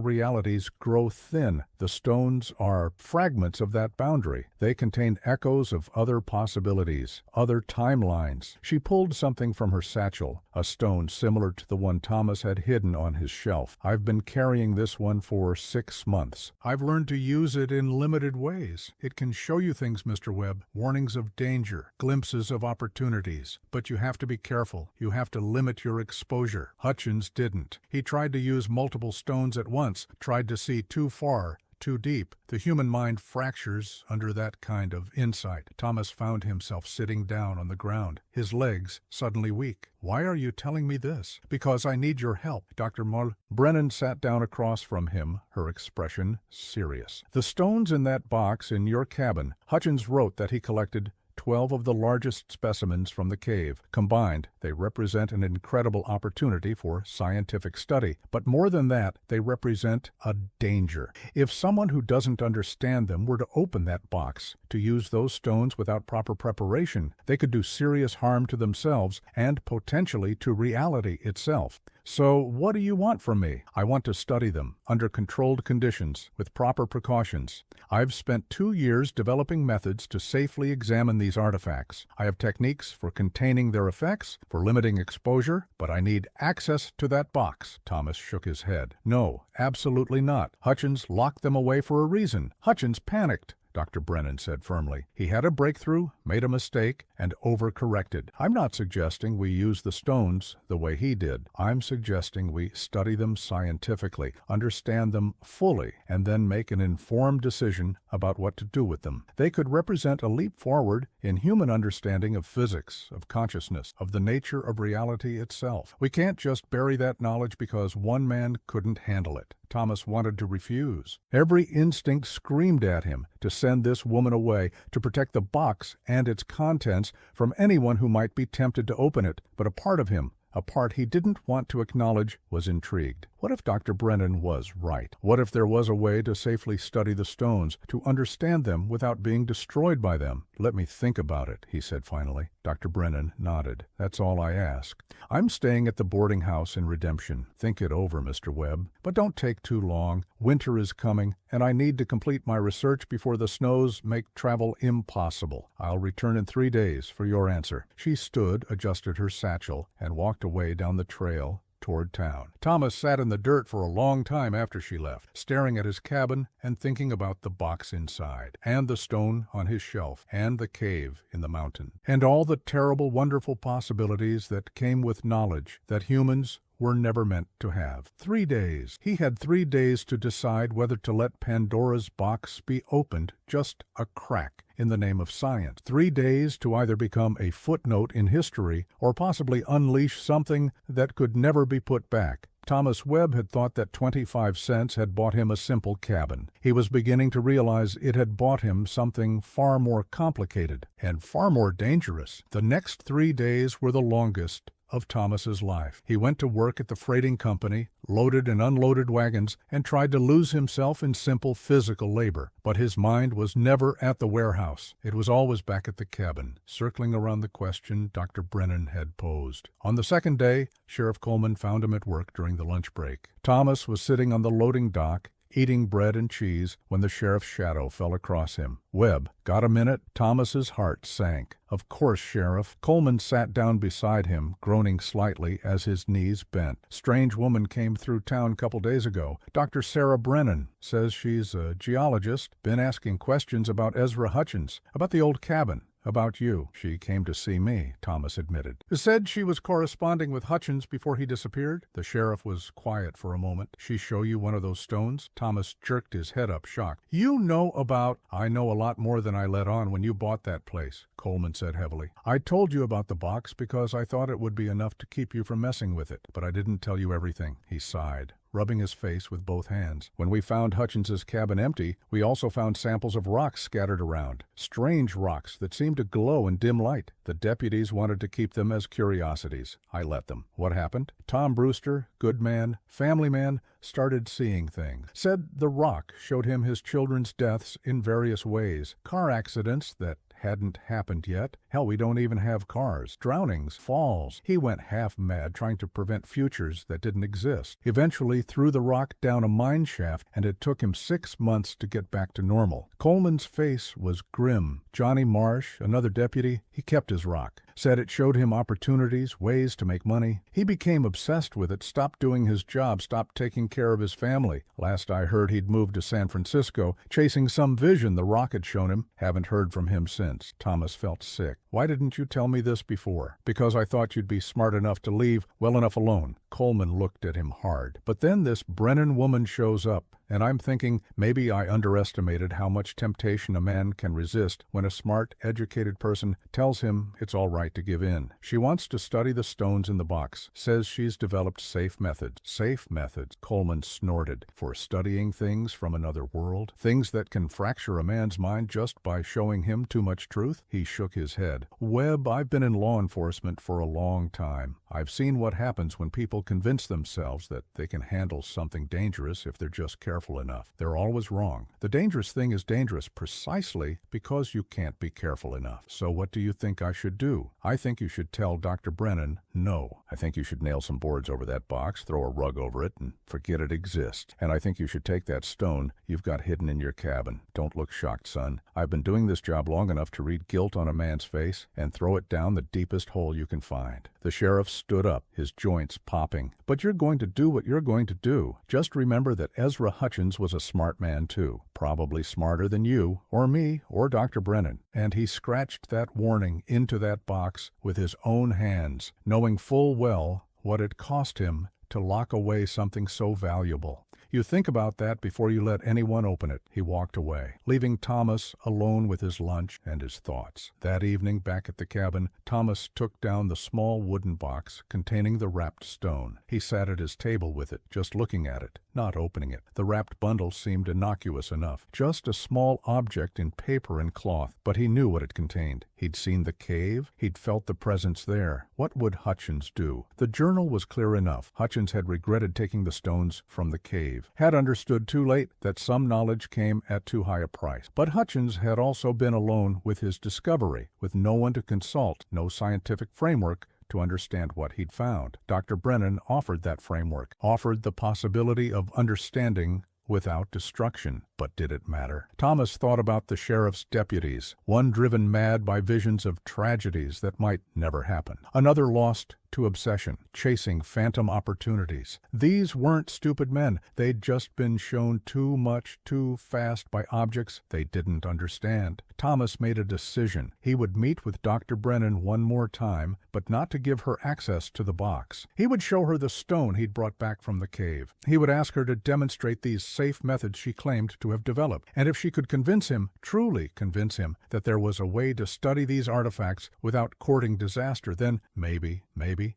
realities grow thin. The stones are fragments of that boundary. They contain echoes of other possibilities, other timelines. She pulled something from her satchel, a stone similar to the one Thomas had hidden on his shelf. I've been carrying this one for 6 months. I've learned to use it in limited ways. It can show you things, Mr. Webb, warnings of danger, glimpses of opportunities. But you have to be careful. You have to limit your exposure. Hutchins didn't. He tried to use multiple stones at once, tried to see too far, too deep. The human mind fractures under that kind of insight. Thomas found himself sitting down on the ground, his legs suddenly weak. Why are you telling me this? Because I need your help, Dr. Mull. Brennan sat down across from him, her expression serious. The stones in that box in your cabin, Hutchins wrote that he collected 12 of the largest specimens from the cave. Combined, they represent an incredible opportunity for scientific study. But more than that, they represent a danger. If someone who doesn't understand them were to open that box, to use those stones without proper preparation, they could do serious harm to themselves and potentially to reality itself. So what do you want from me? I want to study them, under controlled conditions, with proper precautions. I've spent 2 years developing methods to safely examine these artifacts. I have techniques for containing their effects, for limiting exposure, but I need access to that box. Thomas shook his head. No, absolutely not. Hutchins locked them away for a reason. Hutchins panicked, Dr. Brennan said firmly. He had a breakthrough, made a mistake, and overcorrected. I'm not suggesting we use the stones the way he did. I'm suggesting we study them scientifically, understand them fully, and then make an informed decision about what to do with them. They could represent a leap forward in human understanding of physics, of consciousness, of the nature of reality itself. We can't just bury that knowledge because one man couldn't handle it. Thomas wanted to refuse. Every instinct screamed at him to send this woman away, to protect the box and its contents from anyone who might be tempted to open it. But a part of him, a part he didn't want to acknowledge, was intrigued. What if Dr. Brennan was right? What if there was a way to safely study the stones, to understand them without being destroyed by them? Let me think about it, he said finally. Dr. Brennan nodded. That's all I ask. I'm staying at the boarding house in Redemption. Think it over, Mr. Webb. But don't take too long. Winter is coming, and I need to complete my research before the snows make travel impossible. I'll return in 3 days for your answer. She stood, adjusted her satchel, and walked away down the trail toward town. Thomas sat in the dirt for a long time after she left, staring at his cabin and thinking about the box inside, and the stone on his shelf, and the cave in the mountain, and all the terrible, wonderful possibilities that came with knowledge that humans were never meant to have. 3 days. He had 3 days to decide whether to let Pandora's box be opened, just a crack, in the name of science. 3 days to either become a footnote in history or possibly unleash something that could never be put back. Thomas Webb had thought that 25 cents had bought him a simple cabin. He was beginning to realize it had bought him something far more complicated and far more dangerous. The next 3 days were the longest of Thomas's life. He went to work at the freighting company, loaded and unloaded wagons, and tried to lose himself in simple physical labor. But his mind was never at the warehouse. It was always back at the cabin, circling around the question Dr. Brennan had posed. On the second day, Sheriff Coleman found him at work during the lunch break. Thomas was sitting on the loading dock, eating bread and cheese, when the sheriff's shadow fell across him. "Webb, got a minute?" Thomas's heart sank. "Of course, Sheriff." Coleman sat down beside him, groaning slightly as his knees bent. "Strange woman came through town couple days ago. Dr. Sarah Brennan. Says she's a geologist. Been asking questions about Ezra Hutchins, about the old cabin. About you." "She came to see me," Thomas admitted. "Said she was corresponding with Hutchins before he disappeared?" The sheriff was quiet for a moment. "She show you one of those stones?" Thomas jerked his head up, shocked. "You know about—" "I know a lot more than I let on when you bought that place," Coleman said heavily. "I told you about the box because I thought it would be enough to keep you from messing with it. But I didn't tell you everything." He sighed, rubbing his face with both hands. "When we found Hutchins's cabin empty, we also found samples of rocks scattered around. Strange rocks that seemed to glow in dim light. The deputies wanted to keep them as curiosities. I let them. What happened? Tom Brewster, good man, family man, started seeing things. Said the rock showed him his children's deaths in various ways. Car accidents that hadn't happened yet. Hell, we don't even have cars. Drownings, falls. He went half mad trying to prevent futures that didn't exist. Eventually threw the rock down a mine shaft, and it took him 6 months to get back to normal." Coleman's face was grim. Johnny Marsh, another deputy, he kept his rock. Said it showed him opportunities, ways to make money. He became obsessed with it, stopped doing his job, stopped taking care of his family. Last I heard, he'd moved to San Francisco, chasing some vision the rock had shown him. Haven't heard from him since. Thomas felt sick. "Why didn't you tell me this before?" "Because I thought you'd be smart enough to leave well enough alone." Coleman looked at him hard. "But then this Brennan woman shows up, and I'm thinking maybe I underestimated how much temptation a man can resist when a smart, educated person tells him it's all right to give in. She wants to study the stones in the box. Says she's developed safe methods." "Safe methods," Coleman snorted. "For studying things from another world? Things that can fracture a man's mind just by showing him too much truth?" He shook his head. "Webb, I've been in law enforcement for a long time. I've seen what happens when people convince themselves that they can handle something dangerous if they're just careful enough. They're always wrong. The dangerous thing is dangerous precisely because you can't be careful enough. So what do you think I should do?" "I think you should tell Dr. Brennan no. I think you should nail some boards over that box, throw a rug over it, and forget it exists. And I think you should take that stone you've got hidden in your cabin. Don't look shocked, son. I've been doing this job long enough to read guilt on a man's face and throw it down the deepest hole you can find." The sheriff stood up, his joints popping. "But you're going to do what you're going to do. Just remember that Ezra Hutchins was a smart man, too. Probably smarter than you, or me, or Dr. Brennan. And he scratched that warning into that box with his own hands, knowing full well what it cost him to lock away something so valuable. You think about that before you let anyone open it." He walked away, leaving Thomas alone with his lunch and his thoughts. That evening, back at the cabin, Thomas took down the small wooden box containing the wrapped stone. He sat at his table with it, just looking at it, not opening it. The wrapped bundle seemed innocuous enough, just a small object in paper and cloth, but he knew what it contained. He'd seen the cave, he'd felt the presence there. What would Hutchins do? The journal was clear enough. Hutchins had regretted taking the stones from the cave, had understood too late that some knowledge came at too high a price. But Hutchins had also been alone with his discovery, with no one to consult, no scientific framework to understand what he'd found. Dr. Brennan offered that framework, offered the possibility of understanding without destruction. But did it matter? Thomas thought about the sheriff's deputies, one driven mad by visions of tragedies that might never happen, another lost to obsession, chasing phantom opportunities. These weren't stupid men. They'd just been shown too much too fast by objects they didn't understand. Thomas made a decision. He would meet with Dr. Brennan one more time, but not to give her access to the box. He would show her the stone he'd brought back from the cave. He would ask her to demonstrate these safe methods she claimed to have developed. And if she could convince him, truly convince him, that there was a way to study these artifacts without courting disaster, then maybe,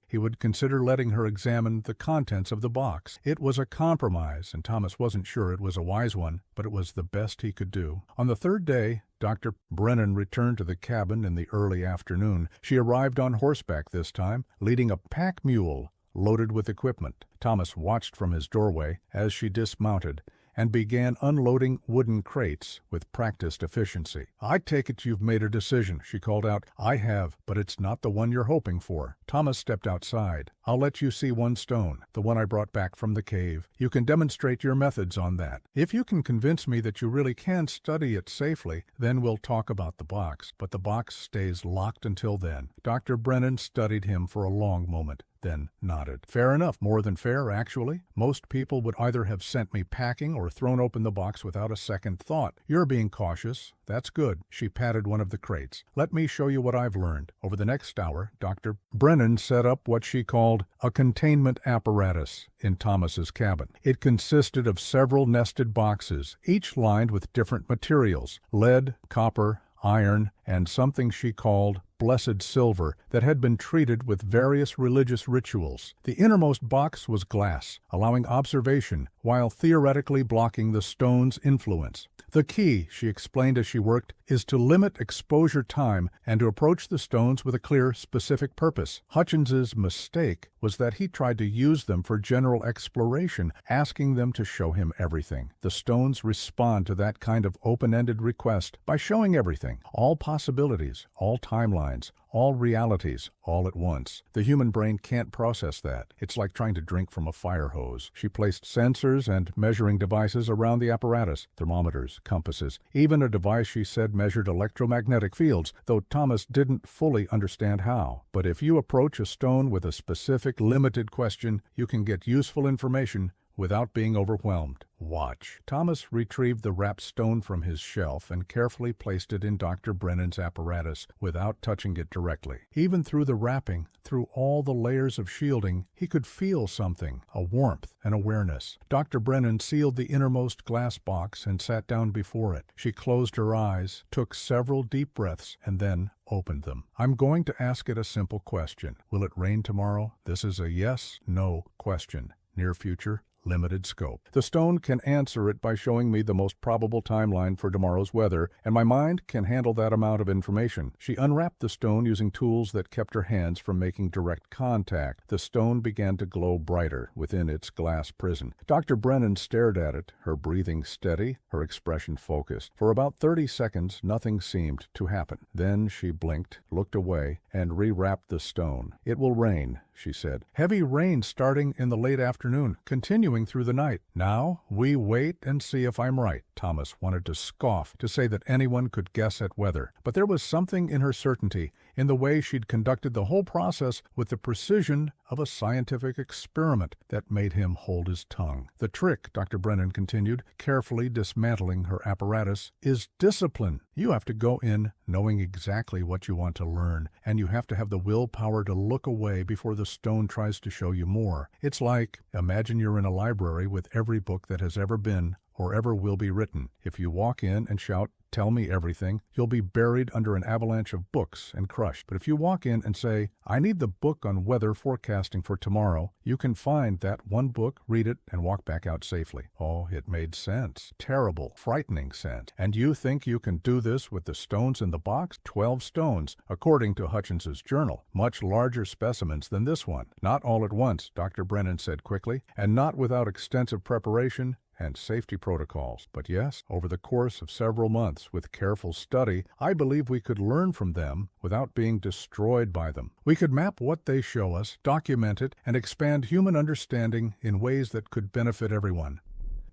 he would consider letting her examine the contents of the box. It was a compromise, and Thomas wasn't sure it was a wise one, but it was the best he could do. On the third day, Dr. Brennan returned to the cabin in the early afternoon. She arrived on horseback this time, leading a pack mule loaded with equipment. Thomas watched from his doorway as she dismounted and began unloading wooden crates with practiced efficiency. "I take it you've made a decision," she called out. "I have, but it's not the one you're hoping for." Thomas stepped outside. "I'll let you see one stone, the one I brought back from the cave. You can demonstrate your methods on that. If you can convince me that you really can study it safely, then we'll talk about the box. But the box stays locked until then." Dr. Brennan studied him for a long moment, then nodded. "Fair enough, more than fair, actually. Most people would either have sent me packing or thrown open the box without a second thought. You're being cautious. That's good." She patted one of the crates. "Let me show you what I've learned." Over the next hour, Dr. Brennan set up what she called a containment apparatus in Thomas's cabin. It consisted of several nested boxes, each lined with different materials: lead, copper, iron, and something she called blessed silver that had been treated with various religious rituals. The innermost box was glass, allowing observation while theoretically blocking the stone's influence. The key, she explained as she worked, is to limit exposure time and to approach the stones with a clear, specific purpose. Hutchins's mistake was that he tried to use them for general exploration, asking them to show him everything. The stones respond to that kind of open-ended request by showing everything, all possibilities, all timelines, all realities, all at once. The human brain can't process that. It's like trying to drink from a fire hose. She placed sensors and measuring devices around the apparatus, thermometers, compasses, even a device she said measured electromagnetic fields, though Thomas didn't fully understand how. But if you approach a stone with a specific, limited question, you can get useful information without being overwhelmed. Watch. Thomas retrieved the wrapped stone from his shelf and carefully placed it in Dr. Brennan's apparatus without touching it directly. Even through the wrapping, through all the layers of shielding, he could feel something, a warmth, an awareness. Dr. Brennan sealed the innermost glass box and sat down before it. She closed her eyes, took several deep breaths, and then opened them. "I'm going to ask it a simple question. Will it rain tomorrow?" This is a yes/no question. Near future, limited scope. The stone can answer it by showing me the most probable timeline for tomorrow's weather, and my mind can handle that amount of information. She unwrapped the stone using tools that kept her hands from making direct contact. The stone began to glow brighter within its glass prison. Dr. Brennan stared at it, her breathing steady, her expression focused. For about 30 seconds, nothing seemed to happen. Then she blinked, looked away, and rewrapped the stone. "It will rain," she said. "Heavy rain starting in the late afternoon, continuing through the night. Now we wait and see if I'm right." Thomas wanted to scoff, to say that anyone could guess at weather. But there was something in her certainty, in the way she'd conducted the whole process with the precision of a scientific experiment, that made him hold his tongue. "The trick," Dr. Brennan continued, carefully dismantling her apparatus, "is discipline. You have to go in knowing exactly what you want to learn, and you have to have the willpower to look away before the stone tries to show you more. It's like, imagine you're in a library with every book that has ever been or ever will be written. If you walk in and shout, 'Tell me everything,' you'll be buried under an avalanche of books and crushed. But if you walk in and say, 'I need the book on weather forecasting for tomorrow,' you can find that one book, read it, and walk back out safely." Oh, it made sense. Terrible, frightening sense. "And you think you can do this with the stones in the box?" 12 stones, according to Hutchins's journal. Much larger specimens than this one. "Not all at once," Dr. Brennan said quickly, "and not without extensive preparation and safety protocols. But yes, over the course of several months, with careful study, I believe we could learn from them without being destroyed by them. We could map what they show us, document it, and expand human understanding in ways that could benefit everyone."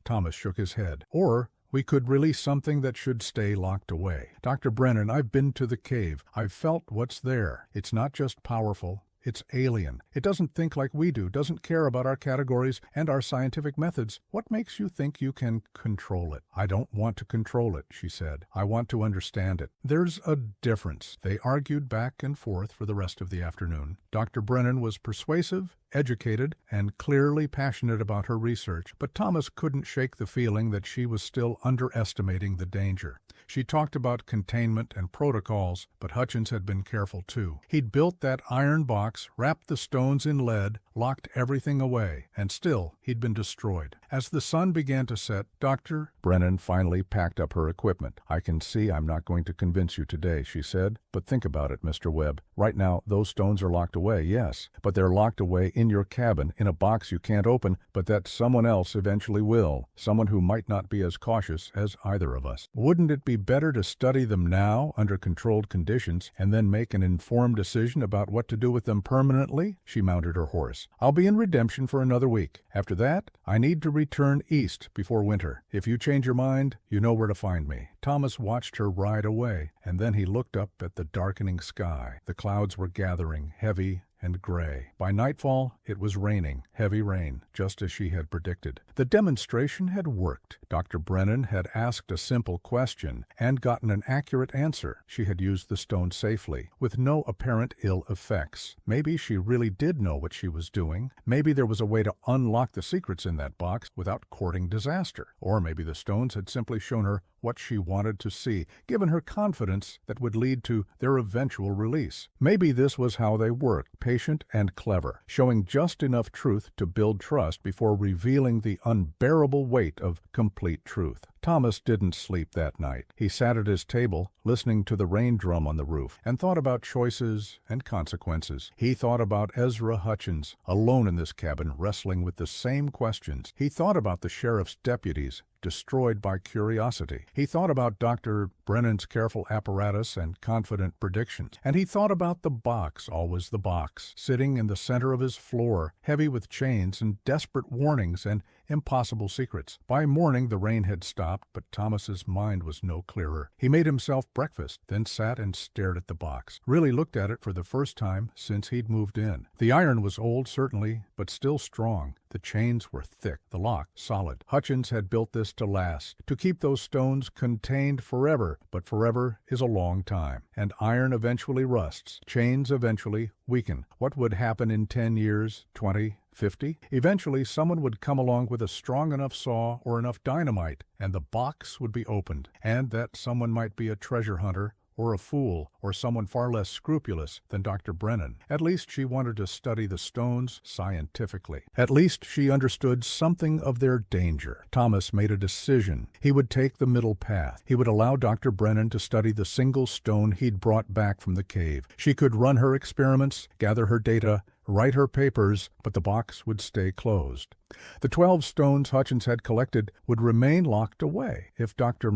Thomas shook his head. "Or we could release something that should stay locked away. Dr. Brennan, I've been to the cave. I've felt what's there. It's not just powerful. It's alien. It doesn't think like we do, doesn't care about our categories and our scientific methods. What makes you think you can control it? I don't want to control it, she said. I want to understand it. There's a difference. They argued back and forth for the rest of the afternoon. Dr. Brennan was persuasive, educated, and clearly passionate about her research, but Thomas couldn't shake the feeling that she was still underestimating the danger. She talked about containment and protocols, but Hutchins had been careful too. He'd built that iron box, wrapped the stones in lead, locked everything away, and still he'd been destroyed. As the sun began to set, Dr. Brennan finally packed up her equipment. I can see I'm not going to convince you today, she said, but think about it, Mr. Webb. Right now, those stones are locked away, yes, but they're locked away in your cabin, in a box you can't open, but that someone else eventually will, someone who might not be as cautious as either of us. Wouldn't it be better to study them now, under controlled conditions, and then make an informed decision about what to do with them permanently? She mounted her horse. I'll be in Redemption for another week. After that, I need to return east before winter. If you change your mind, you know where to find me. Thomas watched her ride away, and then he looked up at the darkening sky. The clouds were gathering, heavy and gray. By nightfall, it was raining, heavy rain, just as she had predicted. The demonstration had worked. Dr. Brennan had asked a simple question and gotten an accurate answer. She had used the stone safely, with no apparent ill effects. Maybe she really did know what she was doing. Maybe there was a way to unlock the secrets in that box without courting disaster. Or maybe the stones had simply shown her what she wanted to see, given her confidence that would lead to their eventual release. Maybe this was how they worked, patient and clever, showing just enough truth to build trust before revealing the unbearable weight of complete truth. Thomas didn't sleep that night. He sat at his table, listening to the rain drum on the roof, and thought about choices and consequences. He thought about Ezra Hutchins, alone in this cabin, wrestling with the same questions. He thought about the sheriff's deputies, destroyed by curiosity. He thought about Dr. Brennan's careful apparatus and confident predictions. And he thought about the box, always the box, sitting in the center of his floor, heavy with chains and desperate warnings and impossible secrets. By morning the rain had stopped, but Thomas's mind was no clearer. He made himself breakfast, then sat and stared at the box. Really looked at it for the first time since he'd moved in. The iron was old, certainly, but still strong. The chains were thick, the lock solid. Hutchins had built this to last, to keep those stones contained forever, but forever is a long time. And iron eventually rusts, chains eventually weaken. What would happen in 10 years, 20, 50? Eventually someone would come along with a strong enough saw or enough dynamite, and the box would be opened. And that someone might be a treasure hunter, or a fool, or someone far less scrupulous than Dr. Brennan. At least she wanted to study the stones scientifically. At least she understood something of their danger. Thomas made a decision. He would take the middle path. He would allow Dr. Brennan to study the single stone he'd brought back from the cave. She could run her experiments, gather her data, write her papers, but the box would stay closed. The 12 stones Hutchins had collected would remain locked away. If Dr.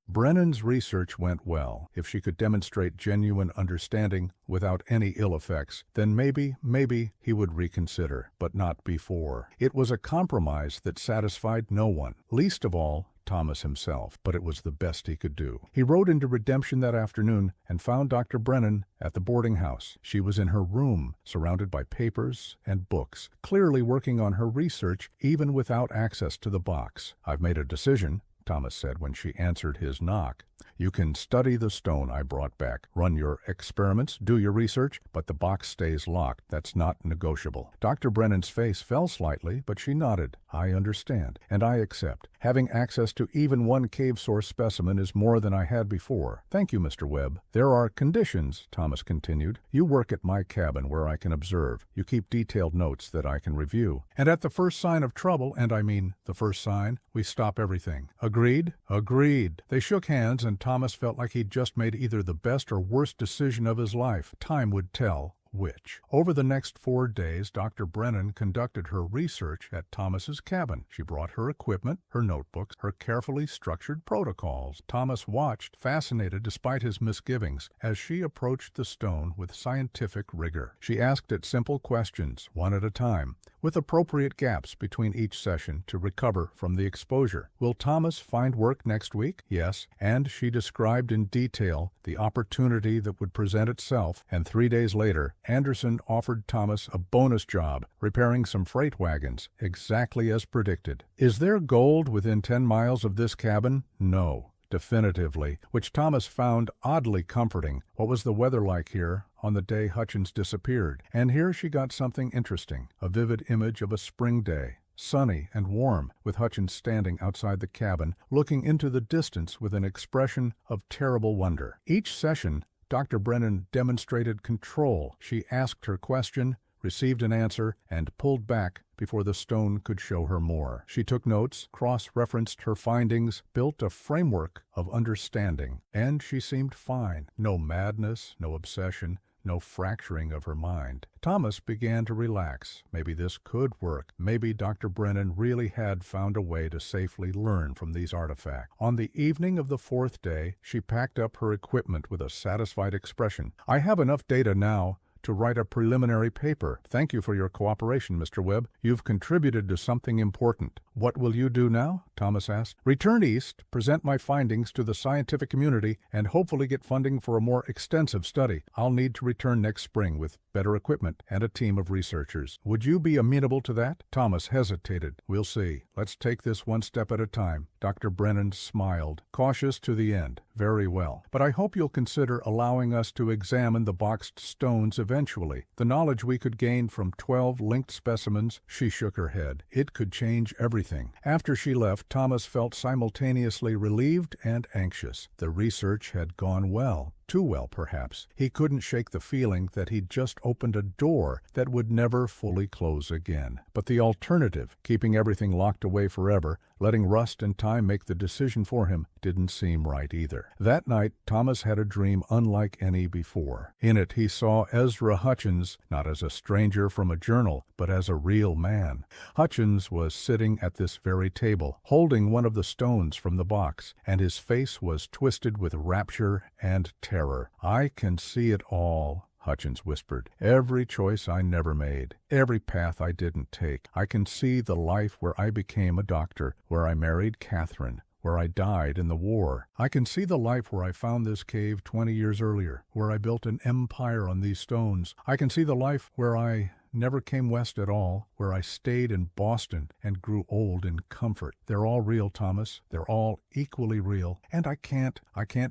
Brennan's research went well, if she could demonstrate genuine understanding without any ill effects, then maybe he would reconsider, but not before. It was a compromise that satisfied no one, least of all Thomas himself, but it was the best he could do. He rode into Redemption that afternoon and found Dr. Brennan at the boarding house. She was in her room, surrounded by papers and books, clearly working on her research even without access to the box. "I've made a decision," Thomas said when she answered his knock. "You can study the stone I brought back, run your experiments, do your research, but the box stays locked. That's not negotiable." Dr. Brennan's face fell slightly, but she nodded. "I understand, and I accept. Having access to even one cave source specimen is more than I had before. Thank you, Mr. Webb. There are conditions," Thomas continued. "You work at my cabin where I can observe. You keep detailed notes that I can review. And at the first sign of trouble, and I mean the first sign, we stop everything. Agreed?" "Agreed." They shook hands, and Thomas felt like he'd just made either the best or worst decision of his life. Time would tell which. Over the next 4 days, Dr. Brennan conducted her research at Thomas's cabin. She brought her equipment, her notebooks, her carefully structured protocols. Thomas watched, fascinated despite his misgivings, as she approached the stone with scientific rigor. She asked it simple questions, one at a time, with appropriate gaps between each session to recover from the exposure. "Will Thomas find work next week?" "Yes." And she described in detail the opportunity that would present itself, and 3 days later Anderson offered Thomas a bonus job, repairing some freight wagons, exactly as predicted. Is there gold within 10 miles of this cabin? No. Definitively, which Thomas found oddly comforting. What was the weather like here on the day Hutchins disappeared? And here she got something interesting, a vivid image of a spring day, sunny and warm, with Hutchins standing outside the cabin, looking into the distance with an expression of terrible wonder. Each session, Dr. Brennan demonstrated control. She asked her question, received an answer, and pulled back before the stone could show her more. She took notes, cross-referenced her findings, built a framework of understanding, and she seemed fine. No madness, no obsession, no fracturing of her mind. Thomas began to relax. Maybe this could work. Maybe Dr. Brennan really had found a way to safely learn from these artifacts. On the evening of the 4th day, she packed up her equipment with a satisfied expression. I have enough data now to write a preliminary paper. Thank you for your cooperation, Mr. Webb. You've contributed to something important. What will you do now? Thomas asked. Return east, present my findings to the scientific community, and hopefully get funding for a more extensive study. I'll need to return next spring with better equipment and a team of researchers. Would you be amenable to that? Thomas hesitated. We'll see. Let's take this one step at a time. Dr. Brennan smiled, cautious to the end. Very well. But I hope you'll consider allowing us to examine the boxed stones eventually. The knowledge we could gain from 12 linked specimens. She shook her head. It could change everything. After she left, Thomas felt simultaneously relieved and anxious. The research had gone well. Too well, perhaps. He couldn't shake the feeling that he'd just opened a door that would never fully close again. But the alternative, keeping everything locked away forever, letting rust and time make the decision for him, didn't seem right either. That night, Thomas had a dream unlike any before. In it, he saw Ezra Hutchins, not as a stranger from a journal, but as a real man. Hutchins was sitting at this very table, holding one of the stones from the box, and his face was twisted with rapture and terror. I can see it all, Hutchins whispered. Every choice I never made, every path I didn't take. I can see the life where I became a doctor, where I married Catherine, where I died in the war. I can see the life where I found this cave 20 years earlier, where I built an empire on these stones. I can see the life where I never came west at all, where I stayed in Boston and grew old in comfort. They're all real, Thomas. They're all equally real. And I can't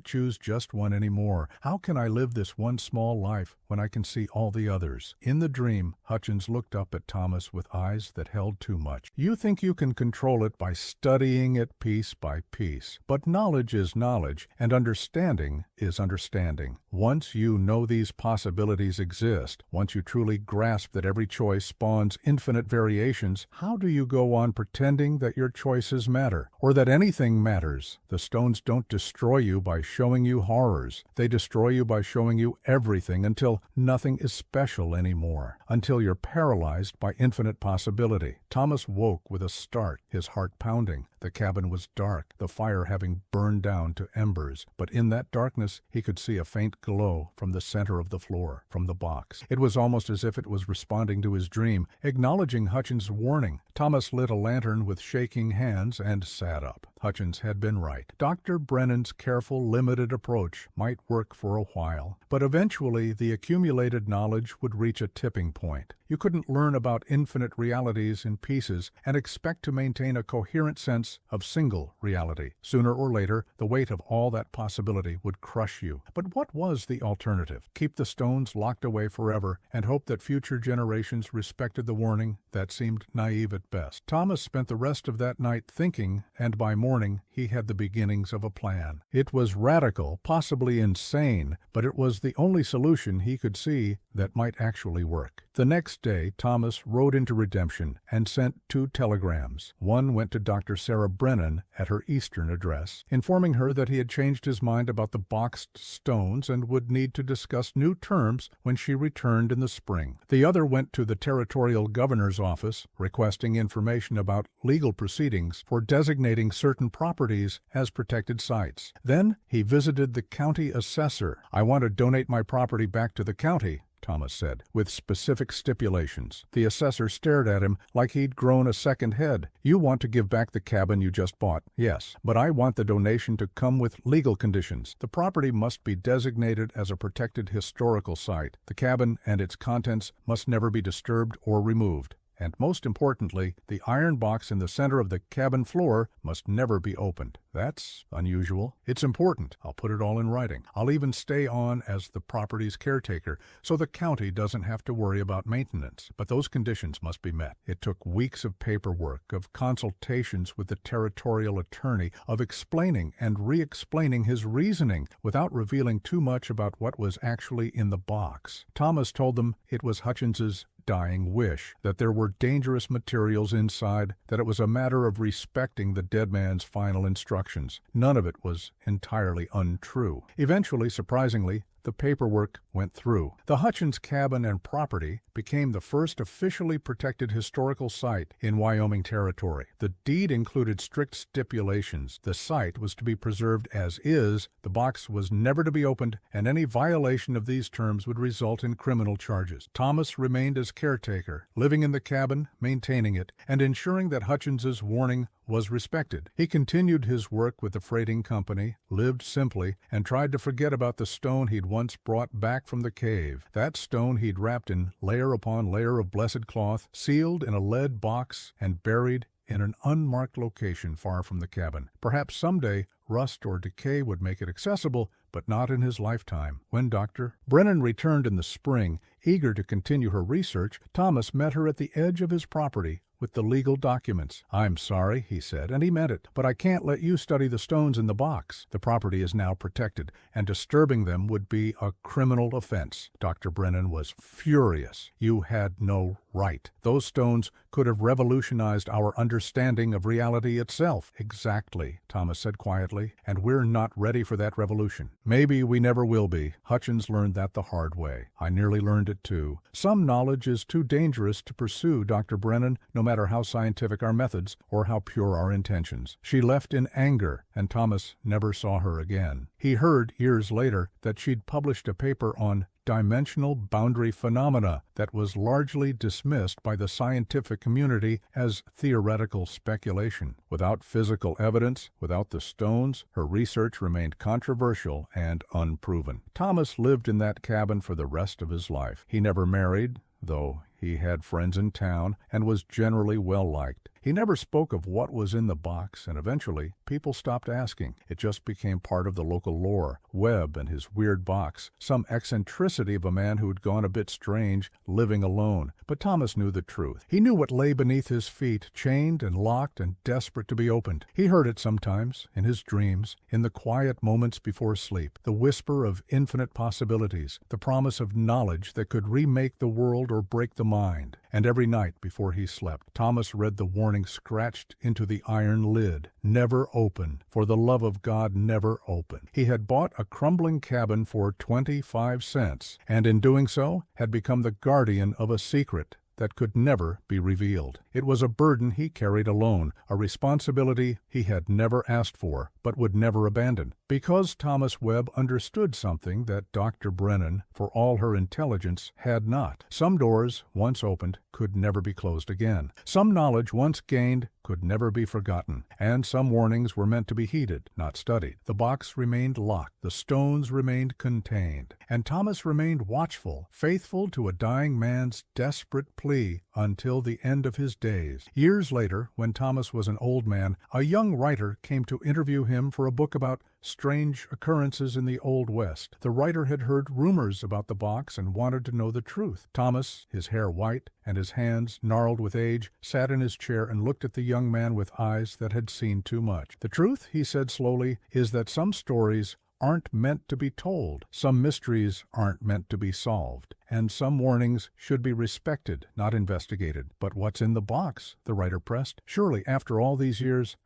choose just one anymore. How can I live this one small life when I can see all the others? In the dream, Hutchins looked up at Thomas with eyes that held too much. You think you can control it by studying it piece by piece. But knowledge is knowledge, and understanding is understanding. Once you know these possibilities exist, once you truly grasp that every choice spawns infinite variations, how do you go on pretending that your choices matter, or that anything matters? The stones don't destroy you by showing you horrors. They destroy you by showing you everything until nothing is special anymore, until you're paralyzed by infinite possibility. Thomas woke with a start, his heart pounding. The cabin was dark, the fire having burned down to embers, but in that darkness he could see a faint glow from the center of the floor, from the box. It was almost as if it was responding to his dream, acknowledging Hutchins' warning. Thomas lit a lantern with shaking hands and sat up. Hutchins had been right. Dr. Brennan's careful, limited approach might work for a while, but eventually the accumulated knowledge would reach a tipping point. You couldn't learn about infinite realities in pieces and expect to maintain a coherent sense of single reality. Sooner or later, the weight of all that possibility would crush you. But what was the alternative? Keep the stones locked away forever and hope that future generations respected the warning? That seemed naive at best. Thomas spent the rest of that night thinking, and by morning he had the beginnings of a plan. It was radical, possibly insane, but it was the only solution he could see that might actually work. The next day, Thomas rode into Redemption and sent 2 telegrams. One went to Dr. Sarah Brennan at her Eastern address, informing her that he had changed his mind about the boxed stones and would need to discuss new terms when she returned in the spring. The other went to the territorial governor's office, requesting information about legal proceedings for designating certain properties as protected sites. Then he visited the county assessor. I want to donate my property back to the county, Thomas said, with specific stipulations. The assessor stared at him like he'd grown a second head. You want to give back the cabin you just bought? Yes, but I want the donation to come with legal conditions. The property must be designated as a protected historical site. The cabin and its contents must never be disturbed or removed. And most importantly, the iron box in the center of the cabin floor must never be opened. That's unusual. It's important. I'll put it all in writing. I'll even stay on as the property's caretaker, so the county doesn't have to worry about maintenance. But those conditions must be met. It took weeks of paperwork, of consultations with the territorial attorney, of explaining and re-explaining his reasoning without revealing too much about what was actually in the box. Thomas told them it was Hutchins's dying wish, that there were dangerous materials inside, that it was a matter of respecting the dead man's final instructions. None of it was entirely untrue. Eventually, surprisingly, the paperwork went through. The Hutchins cabin and property became the first officially protected historical site in Wyoming territory. The deed included strict stipulations. The site was to be preserved as is, the box was never to be opened, and any violation of these terms would result in criminal charges. Thomas remained as caretaker, living in the cabin, maintaining it, and ensuring that Hutchins's warning was respected. He continued his work with the freighting company, lived simply, and tried to forget about the stone he'd once brought back from the cave. That stone he'd wrapped in layer upon layer of blessed cloth, sealed in a lead box, and buried in an unmarked location far from the cabin. Perhaps someday rust or decay would make it accessible, but not in his lifetime. When Dr. Brennan returned in the spring, eager to continue her research, Thomas met her at the edge of his property with the legal documents. "I'm sorry," he said, and he meant it, "but I can't let you study the stones in the box. The property is now protected, and disturbing them would be a criminal offense." Dr. Brennan was furious. "You had no right. Those stones could have revolutionized our understanding of reality itself." "Exactly," Thomas said quietly, "and we're not ready for that revolution. Maybe we never will be. Hutchins learned that the hard way. I nearly learned it too. Some knowledge is too dangerous to pursue, Dr. Brennan, no matter how scientific our methods or how pure our intentions." She left in anger, and Thomas never saw her again. He heard years later that she'd published a paper on dimensional boundary phenomena that was largely dismissed by the scientific community as theoretical speculation. Without physical evidence, without the stones, her research remained controversial and unproven. Thomas lived in that cabin for the rest of his life. He never married, though he had friends in town and was generally well-liked. He never spoke of what was in the box, and eventually people stopped asking. It just became part of the local lore. Webb and his weird box, some eccentricity of a man who had gone a bit strange, living alone. But Thomas knew the truth. He knew what lay beneath his feet, chained and locked and desperate to be opened. He heard it sometimes, in his dreams, in the quiet moments before sleep, the whisper of infinite possibilities, the promise of knowledge that could remake the world or break the mind. And every night before he slept, Thomas read the warning scratched into the iron lid: "Never open. For the love of God, never open." He had bought a crumbling cabin for 25 cents, and in doing so had become the guardian of a secret that could never be revealed. It was a burden he carried alone, a responsibility he had never asked for, but would never abandon. Because Thomas Webb understood something that Dr. Brennan, for all her intelligence, had not. Some doors, once opened, could never be closed again. Some knowledge, once gained, could never be forgotten. And some warnings were meant to be heeded, not studied. The box remained locked. The stones remained contained. And Thomas remained watchful, faithful to a dying man's desperate plea until the end of his days. Years later, when Thomas was an old man, a young writer came to interview him for a book about strange occurrences in the Old West. The writer had heard rumors about the box and wanted to know the truth. Thomas, his hair white and his hands gnarled with age, sat in his chair and looked at the young man with eyes that had seen too much. "The truth," he said slowly, "is that some stories aren't meant to be told. Some mysteries aren't meant to be solved. And some warnings should be respected, not investigated." "But what's in the box?" the writer pressed. "Surely, after all these years,"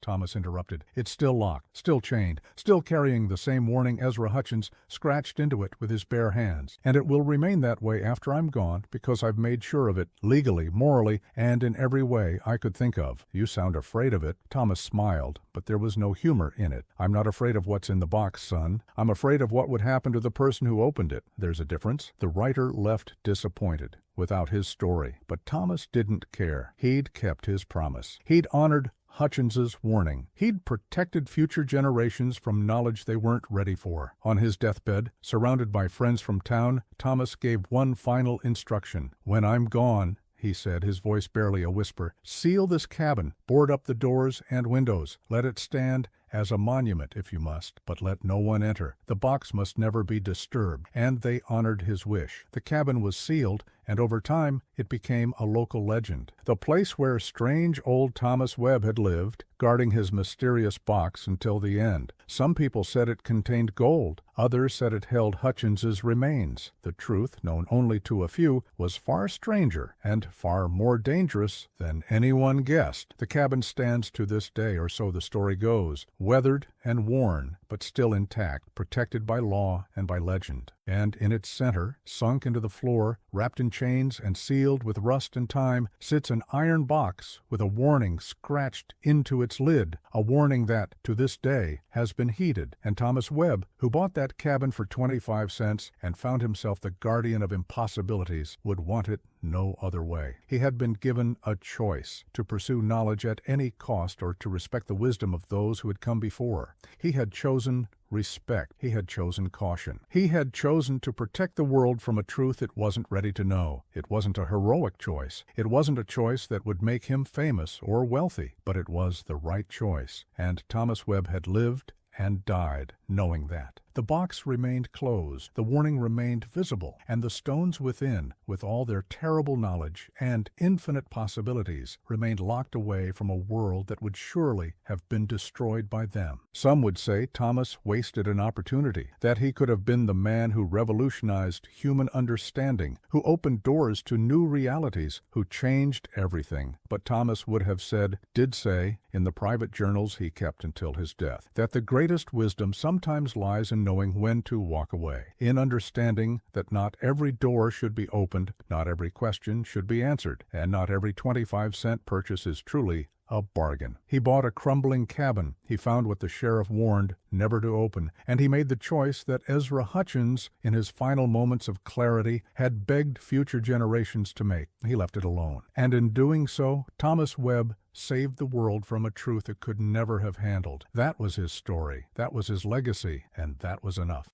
Thomas interrupted. "It's still locked, still chained, still carrying the same warning Ezra Hutchins scratched into it with his bare hands. And it will remain that way after I'm gone, because I've made sure of it, legally, morally, and in every way I could think of." "You sound afraid of it." Thomas smiled, but there was no humor in it. "I'm not afraid of what's in the box, son. I'm afraid of what would happen to the person who opened it. There's a difference. The writer left disappointed without his story, but Thomas didn't care. He'd kept his promise. He'd honored Hutchins's warning. He'd protected future generations from knowledge they weren't ready for. On his deathbed, surrounded by friends from town, Thomas gave one final instruction. "When I'm gone," he said, his voice barely a whisper, "seal this cabin, board up the doors and windows. Let it stand as a monument if you must, but let no one enter. The box must never be disturbed." And they honored his wish. The cabin was sealed, and over time it became a local legend. The place where strange old Thomas Webb had lived, guarding his mysterious box until the end. Some people said it contained gold. Others said it held Hutchins's remains. The truth, known only to a few, was far stranger and far more dangerous than anyone guessed. The cabin stands to this day, or so the story goes, weathered and worn, but still intact, protected by law and by legend. And in its center, sunk into the floor, wrapped in chains and sealed with rust and time, sits an iron box with a warning scratched into its lid, a warning that, to this day, has been heeded. And Thomas Webb, who bought that cabin for 25 cents and found himself the guardian of impossibilities, would want it no other way. He had been given a choice: to pursue knowledge at any cost or to respect the wisdom of those who had come before. He had chosen respect. He had chosen caution. He had chosen to protect the world from a truth it wasn't ready to know. It wasn't a heroic choice. It wasn't a choice that would make him famous or wealthy, but it was the right choice. And Thomas Webb had lived and died knowing that. The box remained closed, the warning remained visible, and the stones within, with all their terrible knowledge and infinite possibilities, remained locked away from a world that would surely have been destroyed by them. Some would say Thomas wasted an opportunity, that he could have been the man who revolutionized human understanding, who opened doors to new realities, who changed everything. But Thomas would have said, did say, in the private journals he kept until his death, that the greatest wisdom sometimes lies in knowing when to walk away, in understanding that not every door should be opened, not every question should be answered, and not every 25-cent purchase is truly a bargain. He bought a crumbling cabin he found what the sheriff warned never to open, and he made the choice that Ezra Hutchins, in his final moments of clarity, had begged future generations to make. He left it alone. And in doing so, Thomas Webb saved the world from a truth it could never have handled. That was his story, that was his legacy, and that was enough.